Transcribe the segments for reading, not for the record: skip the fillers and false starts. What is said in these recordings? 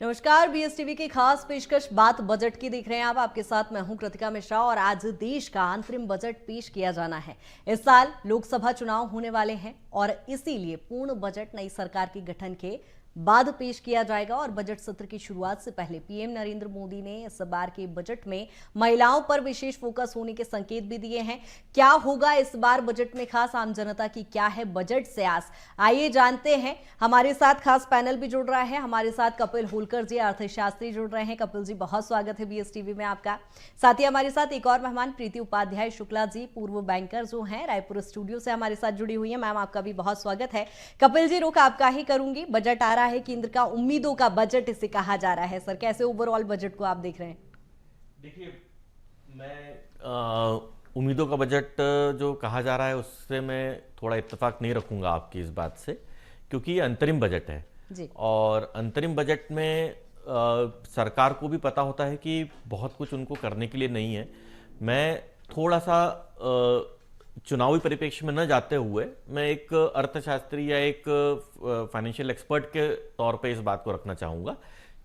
नमस्कार, बीएसटीवी की खास पेशकश बात बजट की देख रहे हैं आप। आपके साथ मैं हूं कृतिका मिश्रा और आज देश का अंतरिम बजट पेश किया जाना है। इस साल लोकसभा चुनाव होने वाले हैं और इसीलिए पूर्ण बजट नई सरकार के गठन के बाद पेश किया जाएगा। और बजट सत्र की शुरुआत से पहले पीएम नरेंद्र मोदी ने इस बार के बजट में महिलाओं पर विशेष फोकस होने के संकेत भी दिए हैं। क्या होगा इस बार बजट में खास, आम जनता की क्या है बजट से आस, आइए जानते हैं। हमारे साथ खास पैनल भी जुड़ रहा है। हमारे साथ कपिल होलकर जी, अर्थशास्त्री जुड़ रहे हैं। कपिल जी, बहुत स्वागत है बीएसटीवी में आपका। साथ ही हमारे साथ एक और मेहमान प्रीति उपाध्याय शुक्ला जी, पूर्व बैंकर जो हैं, रायपुर स्टूडियो से हमारे साथ जुड़ी हुई है। मैम, आपका भी बहुत स्वागत है। कपिल जी, रुख आपका ही करूंगी। बजट आ रहा है, केंद्र का उम्मीदों का बजट इसे कहा जा रहा है। सर, कैसे ओवरऑल बजट को आप देख रहे हैं? देखिए, मैं उम्मीदों का बजट जो कहा जा रहा है उससे मैं थोड़ा इत्तेफाक नहीं रखूंगा आपकी इस बात से, क्योंकि ये अंतरिम बजट है जी। और अंतरिम बजट में सरकार को भी पता होता है कि बहुत कुछ उनको करने के लिए नहीं है। मैं थोड़ा सा चुनावी परिप्रेक्ष्य में न जाते हुए मैं एक अर्थशास्त्री या एक फाइनेंशियल एक्सपर्ट के तौर पे इस बात को रखना चाहूँगा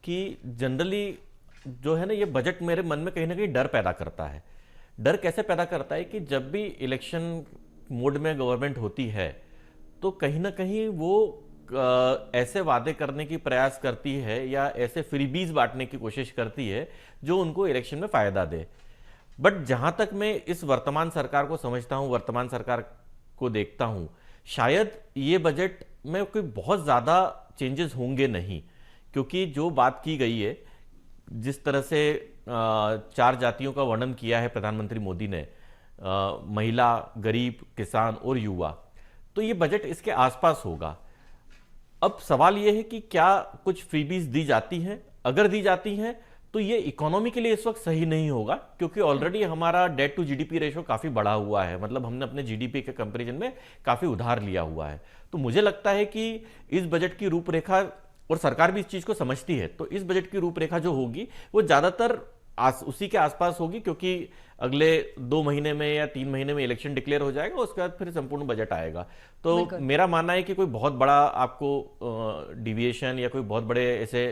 कि जनरली जो है ना, ये बजट मेरे मन में कहीं ना कहीं डर पैदा करता है। डर कैसे पैदा करता है कि जब भी इलेक्शन मोड में गवर्नमेंट होती है तो कहीं ना कहीं वो ऐसे वादे करने की प्रयास करती है या ऐसे फ्रीबीज बांटने की कोशिश करती है जो उनको इलेक्शन में फायदा दे। बट जहां तक मैं इस वर्तमान सरकार को समझता हूं, वर्तमान सरकार को देखता हूं, शायद ये बजट में कोई बहुत ज्यादा चेंजेस होंगे नहीं, क्योंकि जो बात की गई है, जिस तरह से 4 जातियों का वर्णन किया है प्रधानमंत्री मोदी ने, महिला, गरीब, किसान और युवा, तो ये बजट इसके आसपास होगा। अब सवाल यह है कि क्या कुछ फ्रीबीज दी जाती हैं? अगर दी जाती हैं तो ये इकोनॉमी के लिए इस वक्त सही नहीं होगा, क्योंकि ऑलरेडी हमारा डेट टू जीडीपी रेशो काफी बढ़ा हुआ है। मतलब हमने अपने जीडीपी के कंपैरिजन में काफी उधार लिया हुआ है। तो मुझे लगता है कि इस बजट की रूपरेखा, और सरकार भी इस चीज को समझती है, तो इस बजट की रूपरेखा जो होगी वो ज्यादातर उसी के आसपास होगी, क्योंकि अगले 2 महीने में या 3 महीने में इलेक्शन डिक्लेयर हो जाएगा, उसके बाद फिर संपूर्ण बजट आएगा। तो मेरा मानना है कि कोई बहुत बड़ा आपको डिविएशन या कोई बहुत बड़े ऐसे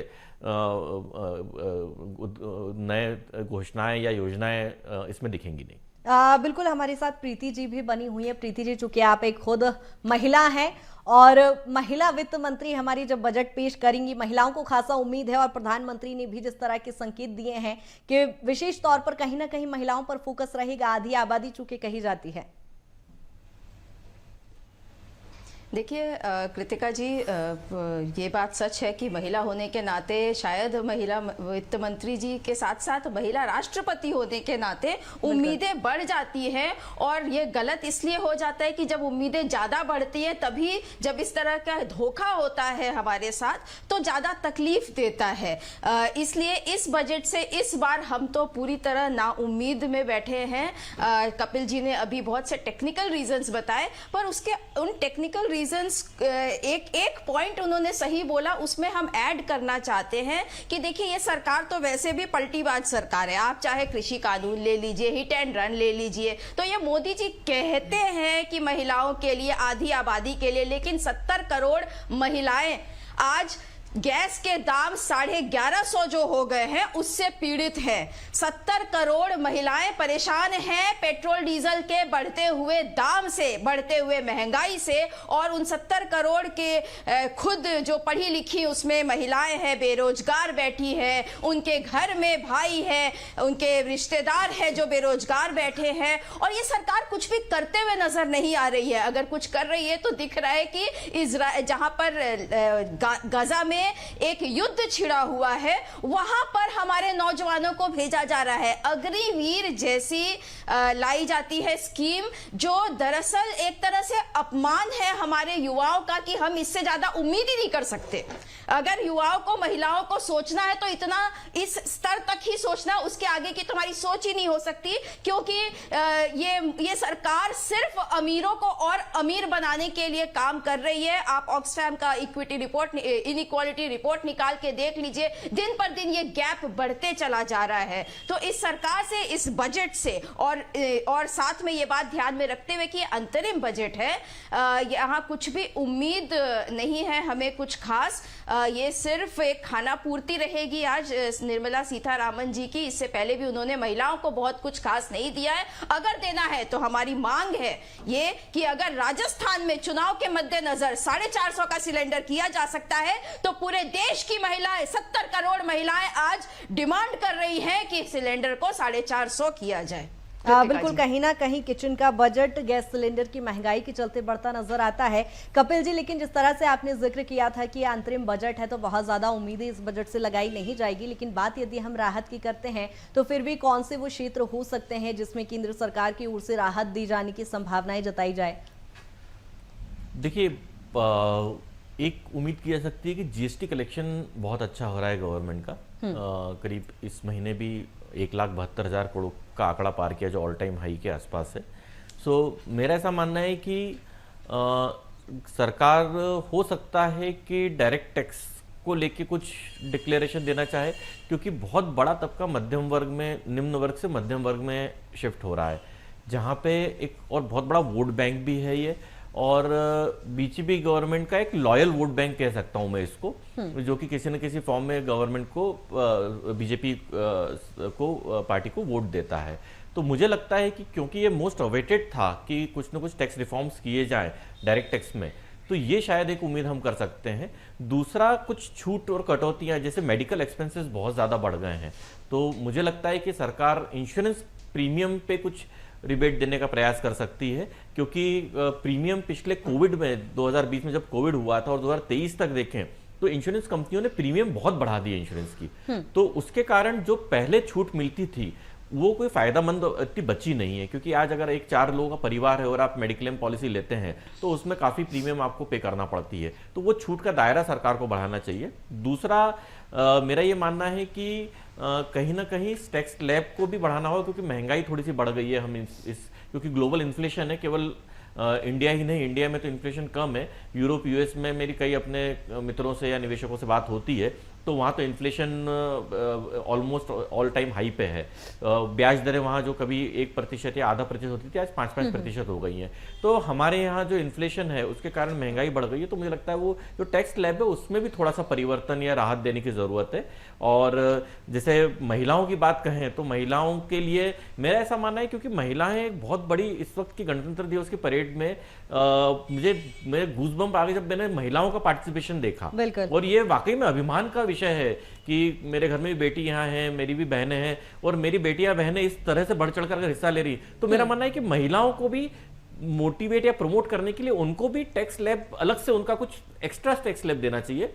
नए घोषणाएं या योजनाएं इसमें दिखेंगी नहीं। बिल्कुल, हमारे साथ प्रीति जी भी बनी हुई है। प्रीति जी, चूंकि आप एक खुद महिला हैं और महिला वित्त मंत्री हमारी जब बजट पेश करेंगी, महिलाओं को खासा उम्मीद है और प्रधानमंत्री ने भी जिस तरह के संकेत दिए हैं कि विशेष तौर पर कहीं ना कहीं महिलाओं पर फोकस रहेगा, आधी आबादी चूंकि कही जाती है। देखिए कृतिका जी, ये बात सच है कि महिला होने के नाते, शायद महिला वित्त मंत्री जी के साथ साथ महिला राष्ट्रपति होने के नाते उम्मीदें बढ़ जाती हैं। और ये गलत इसलिए हो जाता है कि जब उम्मीदें ज़्यादा बढ़ती हैं तभी जब इस तरह का धोखा होता है हमारे साथ तो ज़्यादा तकलीफ देता है। इसलिए इस बजट से इस बार हम तो पूरी तरह ना उम्मीद में बैठे हैं। कपिल जी ने अभी बहुत से टेक्निकल रीजंस बताए, पर उसके उन टेक्निकल एक पॉइंट उन्होंने सही बोला, उसमें हम ऐड करना चाहते हैं कि देखिए, ये सरकार तो वैसे भी पलटीबाज सरकार है। आप चाहे कृषि कानून ले लीजिए, हिट एंड रन ले लीजिए, तो ये मोदी जी कहते हैं कि महिलाओं के लिए, आधी आबादी के लिए, लेकिन 70 करोड़ महिलाएं आज गैस के दाम 1150 जो हो गए हैं उससे पीड़ित हैं। 70 करोड़ महिलाएं परेशान हैं पेट्रोल डीजल के बढ़ते हुए दाम से, बढ़ते हुए महंगाई से। और उन 70 करोड़ के खुद जो पढ़ी लिखी उसमें महिलाएं हैं, बेरोजगार बैठी हैं, उनके घर में भाई है, उनके रिश्तेदार है जो बेरोजगार बैठे हैं, और ये सरकार कुछ भी करते हुए नजर नहीं आ रही है। अगर कुछ कर रही है तो दिख रहा है कि जहां पर गाजा में एक युद्ध छिड़ा हुआ है, वहां पर हमारे नौजवानों को भेजा जा रहा है। अग्निवीर जैसी लाई जाती है स्कीम, जो दरअसल एक तरह से अपमान है हमारे युवाओं का कि हम इससे ज्यादा उम्मीद ही नहीं कर सकते। अगर युवाओं को, महिलाओं को सोचना है तो इतना इस स्तर तक ही सोचना, उसके आगे की तुम्हारी सोच ही नहीं हो सकती, क्योंकि ये सरकार सिर्फ अमीरों को और अमीर बनाने के लिए काम कर रही है। आप ऑक्सफैम का equity report, inequality authority report निकाल के देख लीजिए, दिन पर दिन ये गैप बढ़ते चला जा रहा है। तो इस सरकार से, इस बजट से और साथ में ये बात ध्यान में रखते हुए कि अंतरिम बजट है, यहाँ कुछ भी उम्मीद नहीं है हमें कुछ खास। ये सिर्फ एक खाना पूर्ति रहेगी आज निर्मला सीतारामन जी की। इससे पहले भी उन्होंने महिलाओं को बहुत कुछ खास नहीं दिया है। अगर देना है तो हमारी मांग है ये कि अगर राजस्थान में चुनाव के मद्देनजर 450 का सिलेंडर किया जा सकता है तो पूरे देश की महिलाएं, 70 करोड़ महिलाएं आज डिमांड कर रही हैं कि सिलेंडर को 450 किया जाए। बिल्कुल, कहीं ना कहीं किचन का बजट गैस सिलेंडर की महंगाई के चलते बढ़ता नजर आता है कपिल जी। लेकिन जिस तरह से आपने जिक्र किया था कि अंतरिम बजट है तो बहुत ज्यादा उम्मीदें इस बजट से लगाई नहीं जाएगी, लेकिन बात यदि हम राहत की करते हैं तो फिर भी कौन से वो क्षेत्र हो सकते हैं जिसमें केंद्र सरकार की ओर से राहत दी जाने की संभावनाएं जताई जाए? देखिए, एक उम्मीद की जा सकती है कि जीएसटी कलेक्शन बहुत अच्छा हो रहा है गवर्नमेंट का। करीब इस महीने भी 1,72,000 करोड़ का आंकड़ा पार किया, जो ऑल टाइम हाई के आसपास है। सो मेरा ऐसा मानना है कि सरकार हो सकता है कि डायरेक्ट टैक्स को लेके कुछ डिक्लेरेशन देना चाहे, क्योंकि बहुत बड़ा तबका मध्यम वर्ग में, निम्न वर्ग से मध्यम वर्ग में शिफ्ट हो रहा है, जहाँ पे एक और बहुत बड़ा वोट बैंक भी है ये, और बीजेपी गवर्नमेंट का एक लॉयल वोट बैंक कह सकता हूं मैं इसको, जो कि किसी न किसी फॉर्म में गवर्नमेंट को, बीजेपी को, पार्टी को वोट देता है। तो मुझे लगता है कि क्योंकि ये मोस्ट अवेटेड था कि कुछ न कुछ टैक्स रिफॉर्म्स किए जाएं डायरेक्ट टैक्स में, तो ये शायद एक उम्मीद हम कर सकते हैं। दूसरा, कुछ छूट और कटौतियां, जैसे मेडिकल एक्सपेंसेस बहुत ज़्यादा बढ़ गए हैं, तो मुझे लगता है कि सरकार इंश्योरेंस प्रीमियम पे कुछ रिबेट देने का प्रयास कर सकती है, क्योंकि प्रीमियम पिछले कोविड में 2020 में जब कोविड हुआ था और 2023 तक देखें तो इंश्योरेंस कंपनियों ने प्रीमियम बहुत बढ़ा दिए इंश्योरेंस की, तो उसके कारण जो पहले छूट मिलती थी वो कोई फायदामंद इतनी बची नहीं है। क्योंकि आज अगर एक 4 लोगों का परिवार है और आप मेडिक्लेम पॉलिसी लेते हैं तो उसमें काफ़ी प्रीमियम आपको पे करना पड़ती है, तो वो छूट का दायरा सरकार को बढ़ाना चाहिए। दूसरा, मेरा ये मानना है कि कहीं ना कहीं टैक्स स्लैब को भी बढ़ाना होगा, क्योंकि महंगाई थोड़ी सी बढ़ गई है। हम इस क्योंकि ग्लोबल इन्फ्लेशन है, केवल इंडिया ही नहीं, इंडिया में तो इन्फ्लेशन कम है, यूरोप यूएस में मेरी कई अपने मित्रों से या निवेशकों से बात होती है तो वहाँ तो inflation almost all time high पे है। ब्याज दरें वहाँ जो कभी 1% या आधा प्रतिशत होती थी, आज 5-5% हो गई हैं। तो हमारे यहाँ जो इन्फ्लेशन है उसके कारण महंगाई बढ़ गई है, तो मुझे लगता है वो जो टैक्स स्लैब है उसमें भी थोड़ा सा परिवर्तन या राहत देने की ज़रूरत है। और जैसे महिलाओं की बात कहें तो महिलाओं के लिए मेरा ऐसा मानना है, क्योंकि महिलाएं एक बहुत बड़ी, इस वक्त की गणतंत्र दिवस की परेड में मेरे गूज़बम्प आ गए जब मैंने महिलाओं का पार्टिसिपेशन देखा, और ये वाकई में अभिमान का विषय है कि मेरे घर में भी बेटी यहाँ है, मेरी भी बहनें हैं, और मेरी बेटियां बहनें इस तरह से बढ़ चढ़कर अगर हिस्सा ले रही, तो मेरा मानना है कि महिलाओं को भी मोटिवेट या प्रमोट करने के लिए उनको भी टैक्स स्लैब, अलग से उनका कुछ एक्स्ट्रा टैक्स स्लैब देना चाहिए,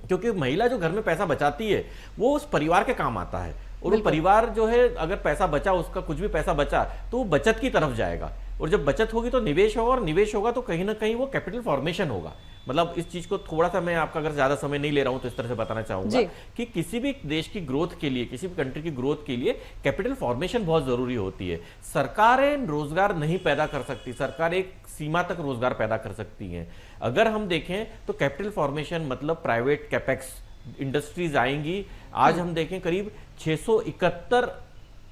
क्योंकि महिला जो घर में पैसा बचाती है वो उस परिवार के काम आता है, और वो परिवार जो है अगर पैसा बचा, उसका कुछ भी पैसा बचा तो वो बचत की तरफ जाएगा, और जब बचत होगी तो निवेश होगा, और निवेश होगा तो कहीं ना कहीं वो कैपिटल फॉर्मेशन होगा। मतलब इस चीज को थोड़ा सा मैं आपका अगर ज्यादा समय नहीं ले रहा हूं तो इस तरह से बताना चाहूंगा कि किसी भी देश की ग्रोथ के लिए, किसी भी कंट्री की ग्रोथ के लिए कैपिटल फॉर्मेशन बहुत जरूरी होती है। सरकारें रोजगार नहीं पैदा कर सकती, सरकार एक सीमा तक रोजगार पैदा कर सकती हैं। अगर हम देखें तो कैपिटल फॉर्मेशन मतलब प्राइवेट कैपेक्स इंडस्ट्रीज आएंगी। आज हम देखें करीब 671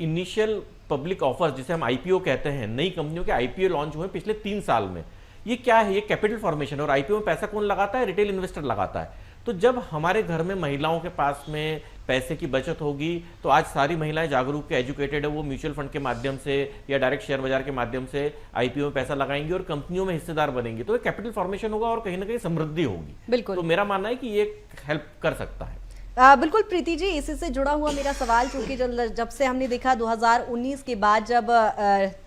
इनिशियल पब्लिक ऑफर, जिसे हम आईपीओ कहते हैं, नई कंपनियों के आईपीओ लॉन्च हुए पिछले 3 साल में। ये क्या है? ये कैपिटल फॉर्मेशन है, और आईपीओ में पैसा कौन लगाता है? रिटेल इन्वेस्टर लगाता है। तो जब हमारे घर में महिलाओं के पास में पैसे की बचत होगी तो आज सारी महिलाएं जागरूक के एजुकेटेड है, वो म्यूचुअल फंड के माध्यम से या डायरेक्ट शेयर बाजार के माध्यम से आईपीओ में पैसा लगाएंगी और कंपनियों में हिस्सेदार बनेंगे, तो ये कैपिटल फॉर्मेशन होगा और कहीं ना कहीं समृद्धि होगी। बिल्कुल, तो मेरा मानना है कि ये हेल्प कर सकता है। बिल्कुल प्रीति जी, इसी से जुड़ा हुआ मेरा सवाल, क्योंकि जब से हमने देखा 2019 के बाद, जब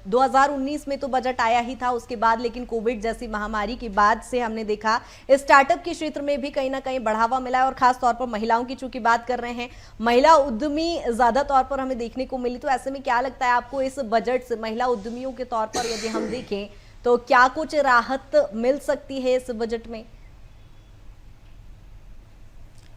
2019 में तो बजट आया ही था उसके बाद, लेकिन कोविड जैसी महामारी के बाद से हमने देखा स्टार्टअप के क्षेत्र में भी कहीं ना कहीं बढ़ावा मिला है, और खास तौर पर महिलाओं की चूंकि बात कर रहे हैं, महिला उद्यमी ज्यादा तौर पर हमें देखने को मिली। तो ऐसे में क्या लगता है आपको इस बजट से महिला उद्यमियों के तौर पर यदि हम देखें तो क्या कुछ राहत मिल सकती है इस बजट में?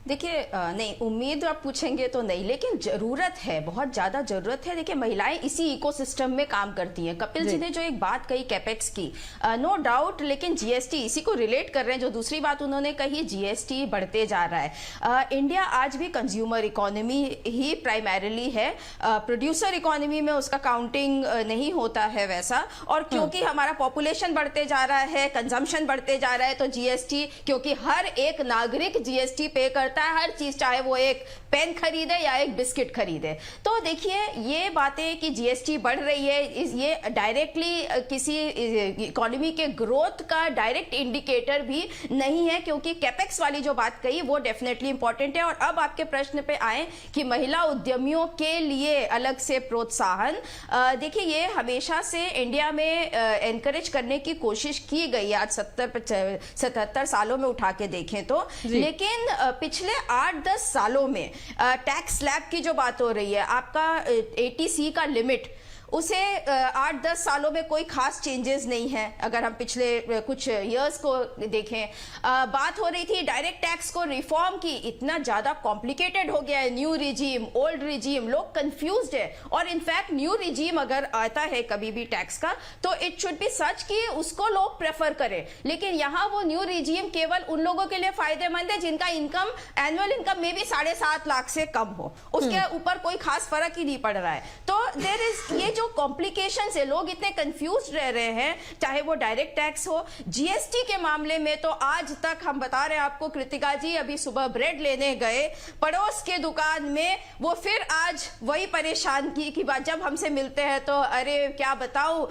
देखिए नहीं, उम्मीद आप पूछेंगे तो नहीं, लेकिन जरूरत है, बहुत ज्यादा जरूरत है। देखिए महिलाएं इसी इकोसिस्टम में काम करती हैं। कपिल जी ने जो एक बात कही कैपेक्स की, नो डाउट, लेकिन जीएसटी इसी को रिलेट कर रहे हैं। जो दूसरी बात उन्होंने कही, जीएसटी बढ़ते जा रहा है। इंडिया आज भी कंज्यूमर इकोनॉमी ही प्राइमरीली है, प्रोड्यूसर इकोनॉमी में उसका काउंटिंग नहीं होता है वैसा। और क्योंकि हमारा पॉपुलेशन बढ़ते जा रहा है, कंजम्पशन बढ़ते जा रहा है, तो जीएसटी, क्योंकि हर एक नागरिक जीएसटी पे करता है, हर चीज, चाहे वो एक पेन खरीदे या एक बिस्किट खरीदे। तो देखिए ये बातें कि जीएसटी बढ़ रही है, ये डायरेक्टली किसी इकोनॉमी के ग्रोथ का डायरेक्ट इंडिकेटर भी नहीं है, क्योंकि कैपेक्स वाली जो बात कही वो डेफिनेटली इंपॉर्टेंट है। और अब आपके प्रश्न पे आए कि महिला उद्यमियों के लिए अलग से प्रोत्साहन, देखिए ये हमेशा से इंडिया में एनकरेज करने की कोशिश की गई है, आज 70-77 सालों में उठा के देखें तो। लेकिन पिछले 8-10 सालों में टैक्स स्लैब की जो बात हो रही है, आपका 80C का लिमिट, उसे 8-10 सालों में कोई खास चेंजेस नहीं है। अगर हम पिछले कुछ इयर्स को देखें, बात हो रही थी डायरेक्ट टैक्स को रिफॉर्म की, इतना ज्यादा कॉम्प्लिकेटेड हो गया है, न्यू रिजीम, ओल्ड रिजीम, लोग कंफ्यूज्ड है। और इनफैक्ट न्यू रिजीम अगर आता है कभी भी टैक्स का, तो इट शुड बी सच कि उसको लोग प्रेफर करें। लेकिन यहाँ वो न्यू रिजीम केवल उन लोगों के लिए फायदेमंद है जिनका इनकम, एनुअल इनकम में भी 7.5 लाख से कम हो, उसके ऊपर कोई खास फर्क ही नहीं पड़ रहा है। तो देयर इज ये जो कॉम्प्लिकेशंस है, लोग इतने कंफ्यूज रह रहे हैं, चाहे वो डायरेक्ट टैक्स हो, जीएसटी के मामले में तो आज तक हम बता रहे हैं आपको, कृतिका जी अभी सुबह ब्रेड लेने गए पड़ोस के दुकान में, वो फिर आज वही परेशान की बात, जब हमसे मिलते हैं तो अरे क्या बताऊं,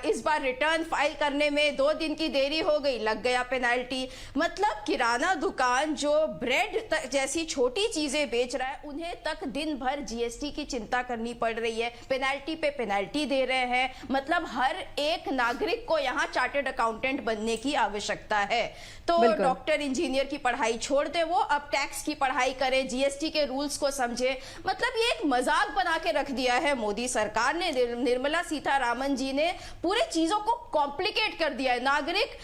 इस बार रिटर्न फाइल करने में 2 दिन की देरी हो गई, लग गया पेनाल्टी। मतलब किराना दुकान जो ब्रेड जैसी छोटी चीजें बेच रहा है, उन्हें तक दिन भर जीएसटी की चिंता करनी पड़ रही है, पेनाल्टी पे पेनाल्टी दे रहे हैं। मतलब हर एक नागरिक को यहाँ चार्टर्ड अकाउंटेंट बनने की आवश्यकता है। तो डॉक्टर इंजीनियर की पढ़ाई छोड़ दे, वो अब टैक्स की पढ़ाई करे, जीएसटी के रूल्स को समझे। मतलब ये एक मजाक बना के रख दिया है मोदी सरकार ने, निर्मला सीतारामन जी ने पूरे चीजों को कॉम्प्लिकेट कर दिया है। नागरिक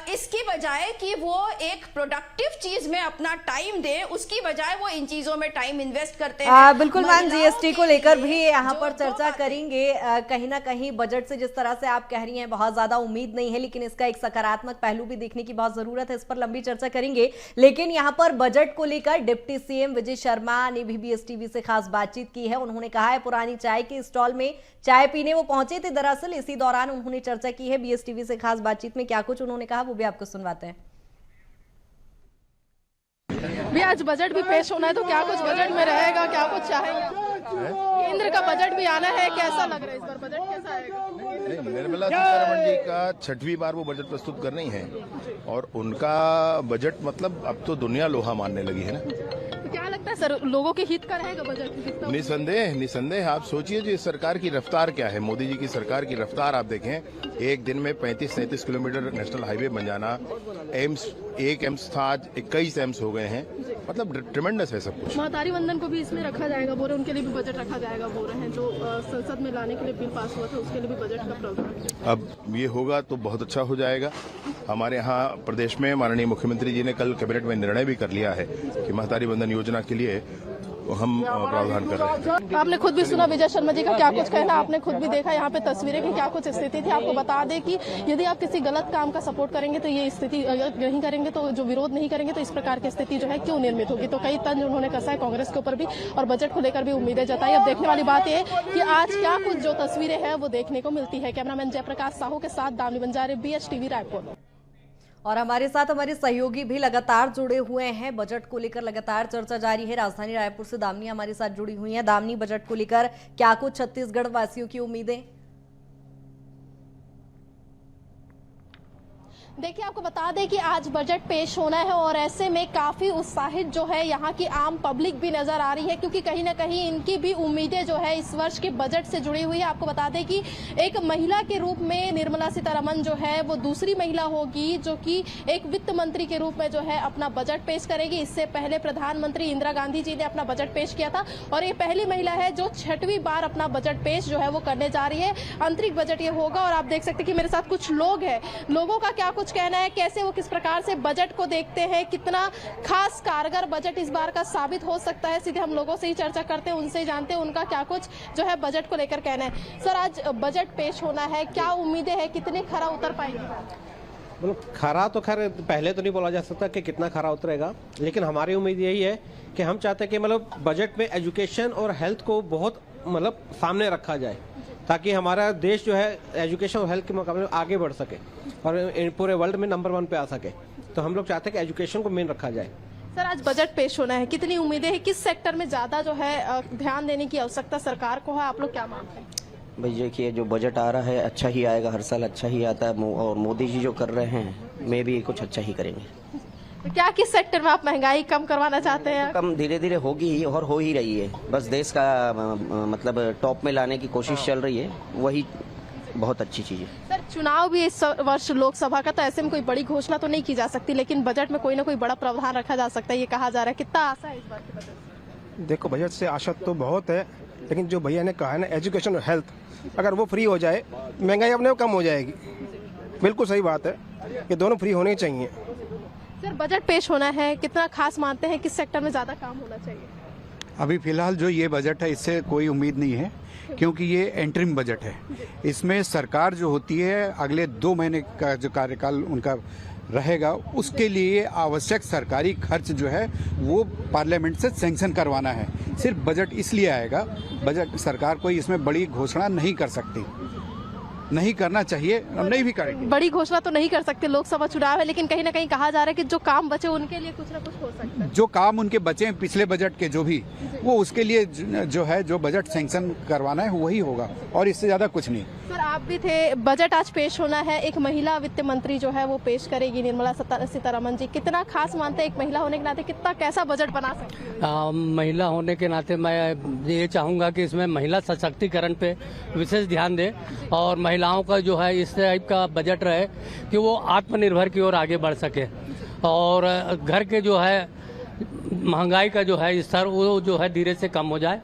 इसकी बजाय कि वो एक प्रोडक्टिव चीज में अपना टाइम दे, उसकी बजाय वो इन चीजों में टाइम इन्वेस्ट करते हैं। बिल्कुल मैम, जीएसटी को लेकर भी यहाँ पर चर्चा करेंगे। कहीं ना कहीं बजट से जिस तरह से आप कह रही हैं बहुत ज्यादा उम्मीद नहीं है, लेकिन इसका एक सकारात्मक पहलू भी देखने की बहुत जरूरत है, इस पर लंबी चर्चा करेंगे। लेकिन यहाँ पर बजट को लेकर डिप्टी सीएम विजय शर्मा ने भी बीएसटीवी से खास बातचीत की है। उन्होंने कहा है पुरानी चाय के स्टॉल में चाय पीने वो पहुंचे थे, दरअसल इसी दौरान उन्होंने चर्चा की है। बीएसटीवी से खास बातचीत में क्या कुछ उन्होंने कहा वो भी आपको सुनवाते हैं। भी आज बजट भी पेश होना है, तो क्या कुछ बजट में रहेगा, क्या कुछ चाहेंगे? केंद्र का बजट भी आना है, कैसा लग रहा है इस बार बजट, कैसा आएगा? निर्मला सीतारमण जी का 6वीं बार वो बजट प्रस्तुत कर रही हैं, और उनका बजट मतलब अब तो दुनिया लोहा मानने लगी है ना। तो क्या लगता है सर, लोगों के हित का रहेगा बजट? निसंदेह आप सोचिए जी सरकार की रफ्तार क्या है, मोदी जी की सरकार की रफ्तार आप देखें, एक दिन में 35-37 किलोमीटर नेशनल हाईवे बन जाना, एक एम्स था आज 21 एम्स हो गए हैं, मतलब ट्रिमेंडस है सब कुछ। महतारी वंदन को भी इसमें रखा जाएगा बोल रहे, उनके लिए भी बजट रखा जाएगा बोल रहे हैं, जो संसद में लाने के लिए बिल पास हुआ था उसके लिए भी बजट का प्रावधान। अब ये होगा तो बहुत अच्छा हो जाएगा। हमारे यहाँ प्रदेश में माननीय मुख्यमंत्री जी ने कल कैबिनेट में निर्णय भी कर लिया है कि महतारी वंदन योजना के लिए हम प्रावधान कर रहे हैं। आपने खुद भी सुना विजय शर्मा जी का क्या कुछ कहना, आपने खुद भी देखा यहाँ पे तस्वीरें की क्या कुछ स्थिति थी। आपको बता दें कि यदि आप किसी गलत काम का सपोर्ट करेंगे तो ये स्थिति, अगर नहीं करेंगे तो जो विरोध नहीं करेंगे तो इस प्रकार की स्थिति जो है क्यों निर्मित होगी। तो कई तंज उन्होंने कसा है कांग्रेस के ऊपर भी, और बजट को लेकर भी उम्मीदें जताई। अब देखने वाली बात है कि आज क्या कुछ जो तस्वीरें हैं वो देखने को मिलती है। कैमरामैन जयप्रकाश साहू के साथ दामनी बंजारे, BHTV रायपुर। और हमारे साथ हमारे सहयोगी भी लगातार जुड़े हुए हैं। बजट को लेकर लगातार चर्चा जारी है। राजधानी रायपुर से दामनी हमारे साथ जुड़ी हुई हैं। दामनी, बजट को लेकर क्या कुछ छत्तीसगढ़ वासियों की उम्मीदें? देखिए, आपको बता दें कि आज बजट पेश होना है और ऐसे में काफी उत्साहित जो है यहाँ की आम पब्लिक भी नजर आ रही है, क्योंकि कहीं ना कहीं इनकी भी उम्मीदें जो है इस वर्ष के बजट से जुड़ी हुई है। आपको बता दें कि एक महिला के रूप में निर्मला सीतारमण जो है वो दूसरी महिला होगी जो कि एक वित्त मंत्री के रूप में जो है अपना बजट पेश करेगी। इससे पहले प्रधानमंत्री इंदिरा गांधी जी ने अपना बजट पेश किया था और ये पहली महिला है जो 6वीं बार अपना बजट पेश जो है वो करने जा रही है। आंतरिक बजट ये होगा और आप देख सकते हैं कि मेरे साथ कुछ लोग हैं, लोगों का क्या कुछ कहना है, कैसे वो किस प्रकार से बजट को देखते हैं, कितना खास कारगर बजट इस बार का साबित हो सकता है, सीधे हम लोगों से ही चर्चा करते हैं, उनसे ही जानते हैं उनका क्या कुछ जो है बजट को लेकर कहना है। सर, आज बजट पेश होना है, क्या उम्मीदें हैं, कितने खरा उतर पाएंगे? खरा तो खैर पहले तो नहीं बोला जा सकता कि कितना खरा उतरेगा, लेकिन हमारी उम्मीद यही है कि हम चाहते हैं कि बजट में एजुकेशन और हेल्थ को बहुत सामने रखा जाए, ताकि हमारा देश जो है एजुकेशन और हेल्थ के मुकाबले में आगे बढ़ सके और पूरे वर्ल्ड में नंबर 1 पे आ सके। तो हम लोग चाहते हैं कि एजुकेशन को मेन रखा जाए। सर, आज बजट पेश होना है, कितनी उम्मीदें हैं, किस सेक्टर में ज्यादा जो है ध्यान देने की आवश्यकता सरकार को है, आप लोग क्या मानते हैं? भाई देखिए, जो बजट आ रहा है अच्छा ही आएगा, हर साल अच्छा ही आता है, और मोदी जी जो कर रहे हैं मे भी कुछ अच्छा ही करेंगे। तो क्या किस सेक्टर में आप महंगाई कम करवाना चाहते हैं? कम धीरे धीरे होगी ही और हो ही रही है, बस देश का मतलब टॉप में लाने की कोशिश चल रही है, वही बहुत अच्छी चीज है। सर, चुनाव भी इस वर्ष लोकसभा का, तो ऐसे में कोई बड़ी घोषणा तो नहीं की जा सकती, लेकिन बजट में कोई ना कोई बड़ा प्रावधान रखा जा सकता है, ये कहा जा रहा है। कितना आशा है इस बार के बजट से? देखो, बजट से आशा तो बहुत है, लेकिन जो भैया ने कहा है ना, एजुकेशन और हेल्थ, अगर वो फ्री हो जाए महंगाई अपने आप कम हो जाएगी। बिल्कुल सही बात है, ये दोनों फ्री होने चाहिए। सर, बजट पेश होना है, कितना खास मानते हैं, किस सेक्टर में ज्यादा काम होना चाहिए? अभी फिलहाल जो ये बजट है इससे कोई उम्मीद नहीं है, क्योंकि ये एंटरिम बजट है। इसमें सरकार जो होती है अगले 2 महीने का जो कार्यकाल उनका रहेगा, उसके लिए आवश्यक सरकारी खर्च जो है वो पार्लियामेंट से सैंक्शन करवाना है। सिर्फ बजट इसलिए आएगा, बजट सरकार कोई इसमें बड़ी घोषणा नहीं कर सकती, नहीं करना चाहिए और नहीं भी करेगी। बड़ी घोषणा तो नहीं कर सकते, लोकसभा चुनाव है, लेकिन कहीं ना कहीं कहा जा रहा है कि जो काम बचे उनके लिए कुछ ना कुछ हो सकता है। जो काम उनके बचे हैं पिछले बजट के जो भी, वो उसके लिए जो है जो बजट सैंक्शन करवाना है वही होगा, और इससे ज्यादा कुछ नहीं। सर, आप भी थे, बजट आज पेश होना है, एक महिला वित्त मंत्री जो है वो पेश करेगी, निर्मला सीतारमण जी। कितना खास मानते हैं एक महिला होने के नाते, कितना कैसा बजट बना सकती है? महिला होने के नाते मैं ये चाहूँगा कि इसमें महिला सशक्तिकरण पे विशेष ध्यान दें, और महिलाओं का जो है इस टाइप का बजट रहे कि वो आत्मनिर्भर की ओर आगे बढ़ सके, और घर के जो है महंगाई का जो है स्तर वो जो है धीरे से कम हो जाए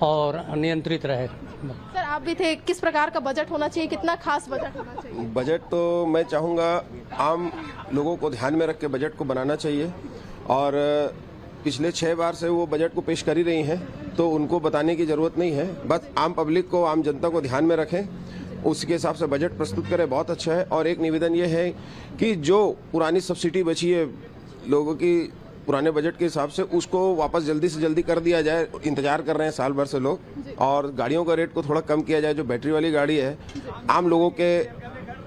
और नियंत्रित रहे। सर, आप भी थे, किस प्रकार का बजट होना चाहिए, कितना खास बजट होना चाहिए? बजट तो मैं चाहूँगा आम लोगों को ध्यान में रख के बजट को बनाना चाहिए, और पिछले 6 बार से वो बजट को पेश कर ही रही हैं, तो उनको बताने की जरूरत नहीं है। बस आम पब्लिक को, आम जनता को ध्यान में रखें, उसके हिसाब से बजट प्रस्तुत करें, बहुत अच्छा है। और एक निवेदन ये है कि जो पुरानी सब्सिडी बची है लोगों की पुराने बजट के हिसाब से, उसको वापस जल्दी से जल्दी कर दिया जाए। इंतजार कर रहे हैं साल भर से लोग, और गाड़ियों का रेट को थोड़ा कम किया जाए। जो बैटरी वाली गाड़ी है, आम लोगों के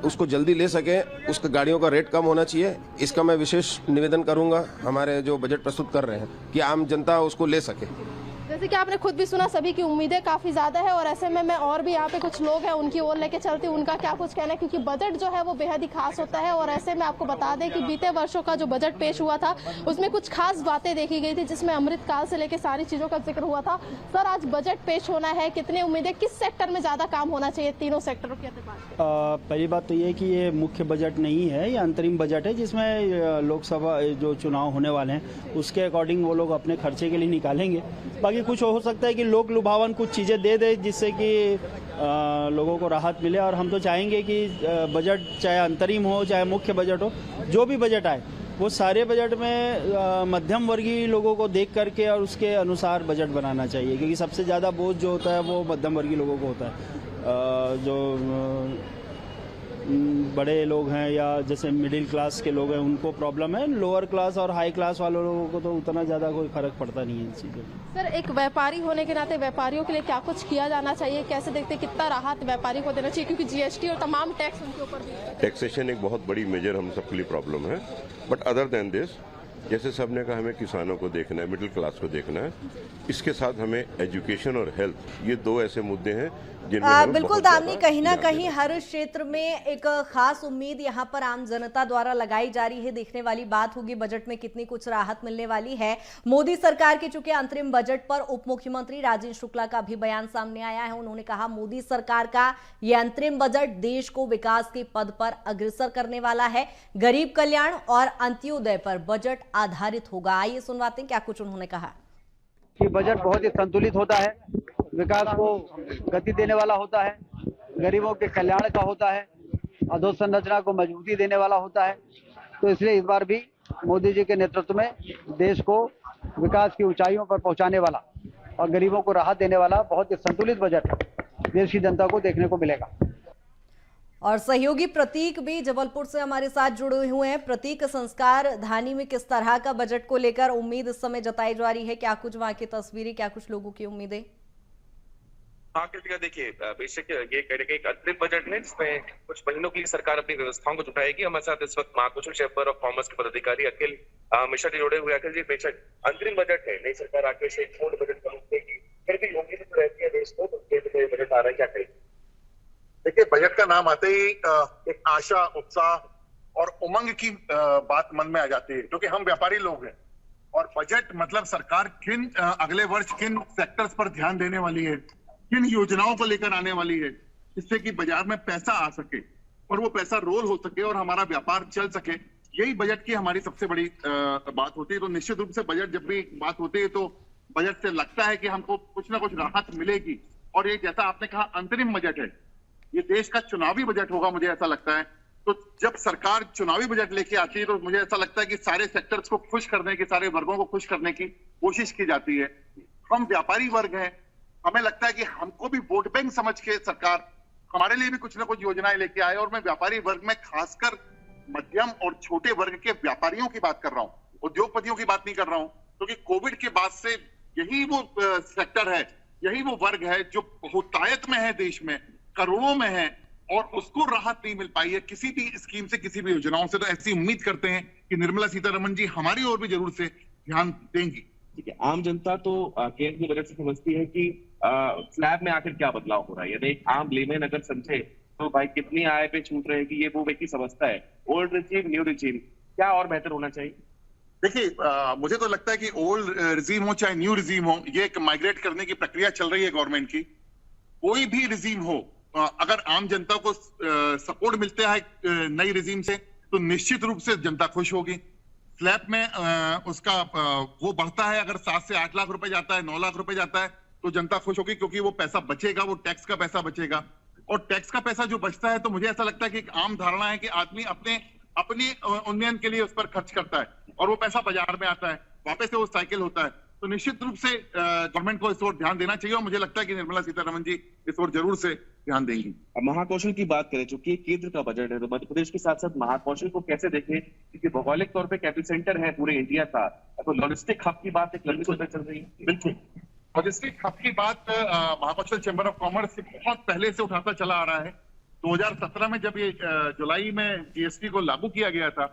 उसको जल्दी ले सके, उसका गाड़ियों का रेट कम होना चाहिए। इसका मैं विशेष निवेदन करूंगा हमारे जो बजट प्रस्तुत कर रहे हैं, कि आम जनता उसको ले सके। जैसे कि आपने खुद भी सुना, सभी की उम्मीदें काफी ज्यादा है, और ऐसे में मैं और भी यहाँ पे कुछ लोग हैं उनकी ओर लेके चलती हूँ, उनका क्या कुछ कहना है, क्योंकि बजट जो है वो बेहद ही खास होता है। और ऐसे में आपको बता दें कि बीते वर्षों का जो बजट पेश हुआ था उसमें कुछ खास बातें देखी गई थी, जिसमें अमृतकाल से लेकर सारी चीजों का जिक्र हुआ था। सर, आज बजट पेश होना है, कितनी उम्मीदें, किस सेक्टर में ज्यादा काम होना चाहिए, तीनों सेक्टरों के एतबार से? पहली बात तो ये कि ये मुख्य बजट नहीं है, ये अंतरिम बजट है, जिसमें लोकसभा जो चुनाव होने वाले हैं उसके अकॉर्डिंग वो लोग अपने खर्चे के लिए निकालेंगे। बाकी कुछ हो सकता है कि लोक लुभावन कुछ चीज़ें दे दे, जिससे कि लोगों को राहत मिले। और हम तो चाहेंगे कि बजट चाहे अंतरिम हो चाहे मुख्य बजट हो, जो भी बजट आए वो सारे बजट में मध्यम वर्गीय लोगों को देख करके और उसके अनुसार बजट बनाना चाहिए, क्योंकि सबसे ज़्यादा बोझ जो होता है वो मध्यम वर्गीय लोगों को होता है। जो बड़े लोग हैं या जैसे मिडिल क्लास के लोग हैं उनको प्रॉब्लम है, लोअर क्लास और हाई क्लास वाले लोगों को तो उतना ज़्यादा कोई फर्क पड़ता नहीं है इन चीज़ों में। सर, एक व्यापारी होने के नाते व्यापारियों के लिए क्या कुछ किया जाना चाहिए, कैसे देखते हैं, कितना राहत व्यापारी को देना चाहिए, क्योंकि जीएसटी और तमाम टैक्स उनके ऊपर भी है। टैक्सेशन एक बहुत बड़ी मेजर हम सबके लिए प्रॉब्लम है, बट अदर देन दिस, जैसे सबने कहा, हमें किसानों को देखना है, मिडिल क्लास को देखना है, इसके साथ हमें एजुकेशन और हेल्थ, ये 2 ऐसे मुद्दे हैं जिनमें बिल्कुल दामनी, कहीं ना कहीं हर क्षेत्र में एक खास उम्मीद यहाँ पर आम जनता द्वारा लगाई जा रही है। देखने वाली बात होगी बजट में कितनी कुछ राहत मिलने वाली है। मोदी सरकार के चूंकि अंतरिम बजट पर उप मुख्यमंत्री राजेंद्र शुक्ला का भी बयान सामने आया है। उन्होंने कहा मोदी सरकार का यह अंतरिम बजट देश को विकास के पद पर अग्रसर करने वाला है, गरीब कल्याण और अंत्योदय पर बजट आधारित होगा। आइए सुनवाते हैं क्या कुछ उन्होंने कहा। कि बजट बहुत ही संतुलित होता है, विकास को गति देने वाला होता है, गरीबों के कल्याण का होता है, अधोसंरचना को मजबूती देने वाला होता है। तो इसलिए इस बार भी मोदी जी के नेतृत्व में देश को विकास की ऊंचाइयों पर पहुंचाने वाला और गरीबों को राहत देने वाला बहुत ही संतुलित बजट देश की जनता को देखने को मिलेगा। और सहयोगी प्रतीक भी जबलपुर से हमारे साथ जुड़े हुए हैं। प्रतीक, संस्कार धानी में किस तरह का बजट को लेकर उम्मीद इस समय जताई जा रही है? क्या कुछ वहां की तस्वीरें, क्या कुछ लोगों की उम्मीदें? हाँ कृतिका, देखिए बेशक ये कह रहे एक अंतरिम बजट है जिसमें कुछ महीनों के लिए सरकार अपनी व्यवस्थाओं को जुटाएगी। हमारे साथ इस वक्त महाकौशल चैम्बर ऑफ कॉमर्स के पदाधिकारी अखिल मिश्रा जी जुड़े हुए। अखिल जी, बेशक अंतरिम बजट है, नई सरकार आके से पूर्ण बजट का रूप देगी, फिर भी उम्मीद तो रहती है देश को, तो केंद्र में बजट आ रहा है, क्या कहें? देखिए, बजट का नाम आते ही एक आशा, उत्साह और उमंग की बात मन में आ जाती है, क्योंकि हम व्यापारी लोग हैं और बजट मतलब सरकार किन अगले वर्ष किन सेक्टर्स पर ध्यान देने वाली है, किन योजनाओं को लेकर आने वाली है, जिससे कि बाजार में पैसा आ सके और वो पैसा रोल हो सके और हमारा व्यापार चल सके। यही बजट की हमारी सबसे बड़ी बात होती है। तो निश्चित रूप से बजट जब भी बात होती है तो बजट से लगता है कि हमको कुछ ना कुछ राहत मिलेगी। और ये जैसा आपने कहा अंतरिम बजट है, ये देश का चुनावी बजट होगा, मुझे ऐसा लगता है। तो जब सरकार चुनावी बजट लेके आती है तो मुझे ऐसा लगता है कि सारे सेक्टर्स को खुश करने की, सारे वर्गों को खुश करने की कोशिश की जाती है। हम व्यापारी वर्ग हैं, हमें लगता है कि हमको भी वोट बैंक समझ के सरकार हमारे लिए भी कुछ ना कुछ योजनाएं लेके आए। और मैं व्यापारी वर्ग में खासकर मध्यम और छोटे वर्ग के व्यापारियों की बात कर रहा हूँ, उद्योगपतियों की बात नहीं कर रहा हूँ, क्योंकि कोविड के बाद से यही वो सेक्टर है, यही वो वर्ग है जो बहुतायत में है, देश में करोड़ों में है और उसको राहत नहीं मिल पाई है किसी भी स्कीम से, किसी भी योजनाओं से। तो ऐसी उम्मीद करते हैं कि निर्मला सीतारमण जी हमारी ओर भी जरूर से ध्यान देंगी। ठीक है, आम जनता तो केंद्र के बजट से समझती है कि स्लैब में आखिर क्या बदलाव हो रहा है। यदि एक आम लेमैन अगर समझे तो भाई कितनी आय पे छूट रहेगी, ये वो व्यक्ति समझता है। ओल्ड रिजीम, न्यू रिजीम, क्या और बेहतर होना चाहिए? देखिए, मुझे तो लगता है कि ओल्ड रिजीम हो चाहे न्यू रिजीम हो, ये एक माइग्रेट करने की प्रक्रिया चल रही है गवर्नमेंट की। कोई भी रिजीम हो, अगर आम जनता को सपोर्ट मिलता है नई रिजीम से तो निश्चित रूप से जनता खुश होगी। स्लैब में उसका वो बढ़ता है, अगर 7 से 8 लाख रुपए जाता है, 9 लाख रुपए जाता है तो जनता खुश होगी, क्योंकि वो पैसा बचेगा, वो टैक्स का पैसा बचेगा। और टैक्स का पैसा जो बचता है तो मुझे ऐसा लगता है कि एक आम धारणा है कि आदमी अपने उन्नयन के लिए उस पर खर्च करता है और वो पैसा बाजार में आता है, वापस से वो साइकिल होता है। तो निश्चित रूप से गवर्नमेंट को इस ओर ध्यान देना चाहिए और मुझे लगता है कि निर्मला सीतारमण जी इस ओर जरूर से ध्यान देंगी। महाकौशल की बात करें, चूंकि केंद्र का बजट है तो मध्य प्रदेश के साथ साथ महाकौशल को कैसे देखें, क्योंकि भौगोलिक तौर पे कैपिटल सेंटर है पूरे इंडिया का, तो लॉजिस्टिक हब की बात एक लंबी समय चल रही है। बिल्कुल, लॉजिस्टिक हब की बात महाकौशल चैम्बर ऑफ कॉमर्स बहुत पहले से उठाता चला आ रहा है। 2017 में जब ये जुलाई में जीएसटी को लागू किया गया था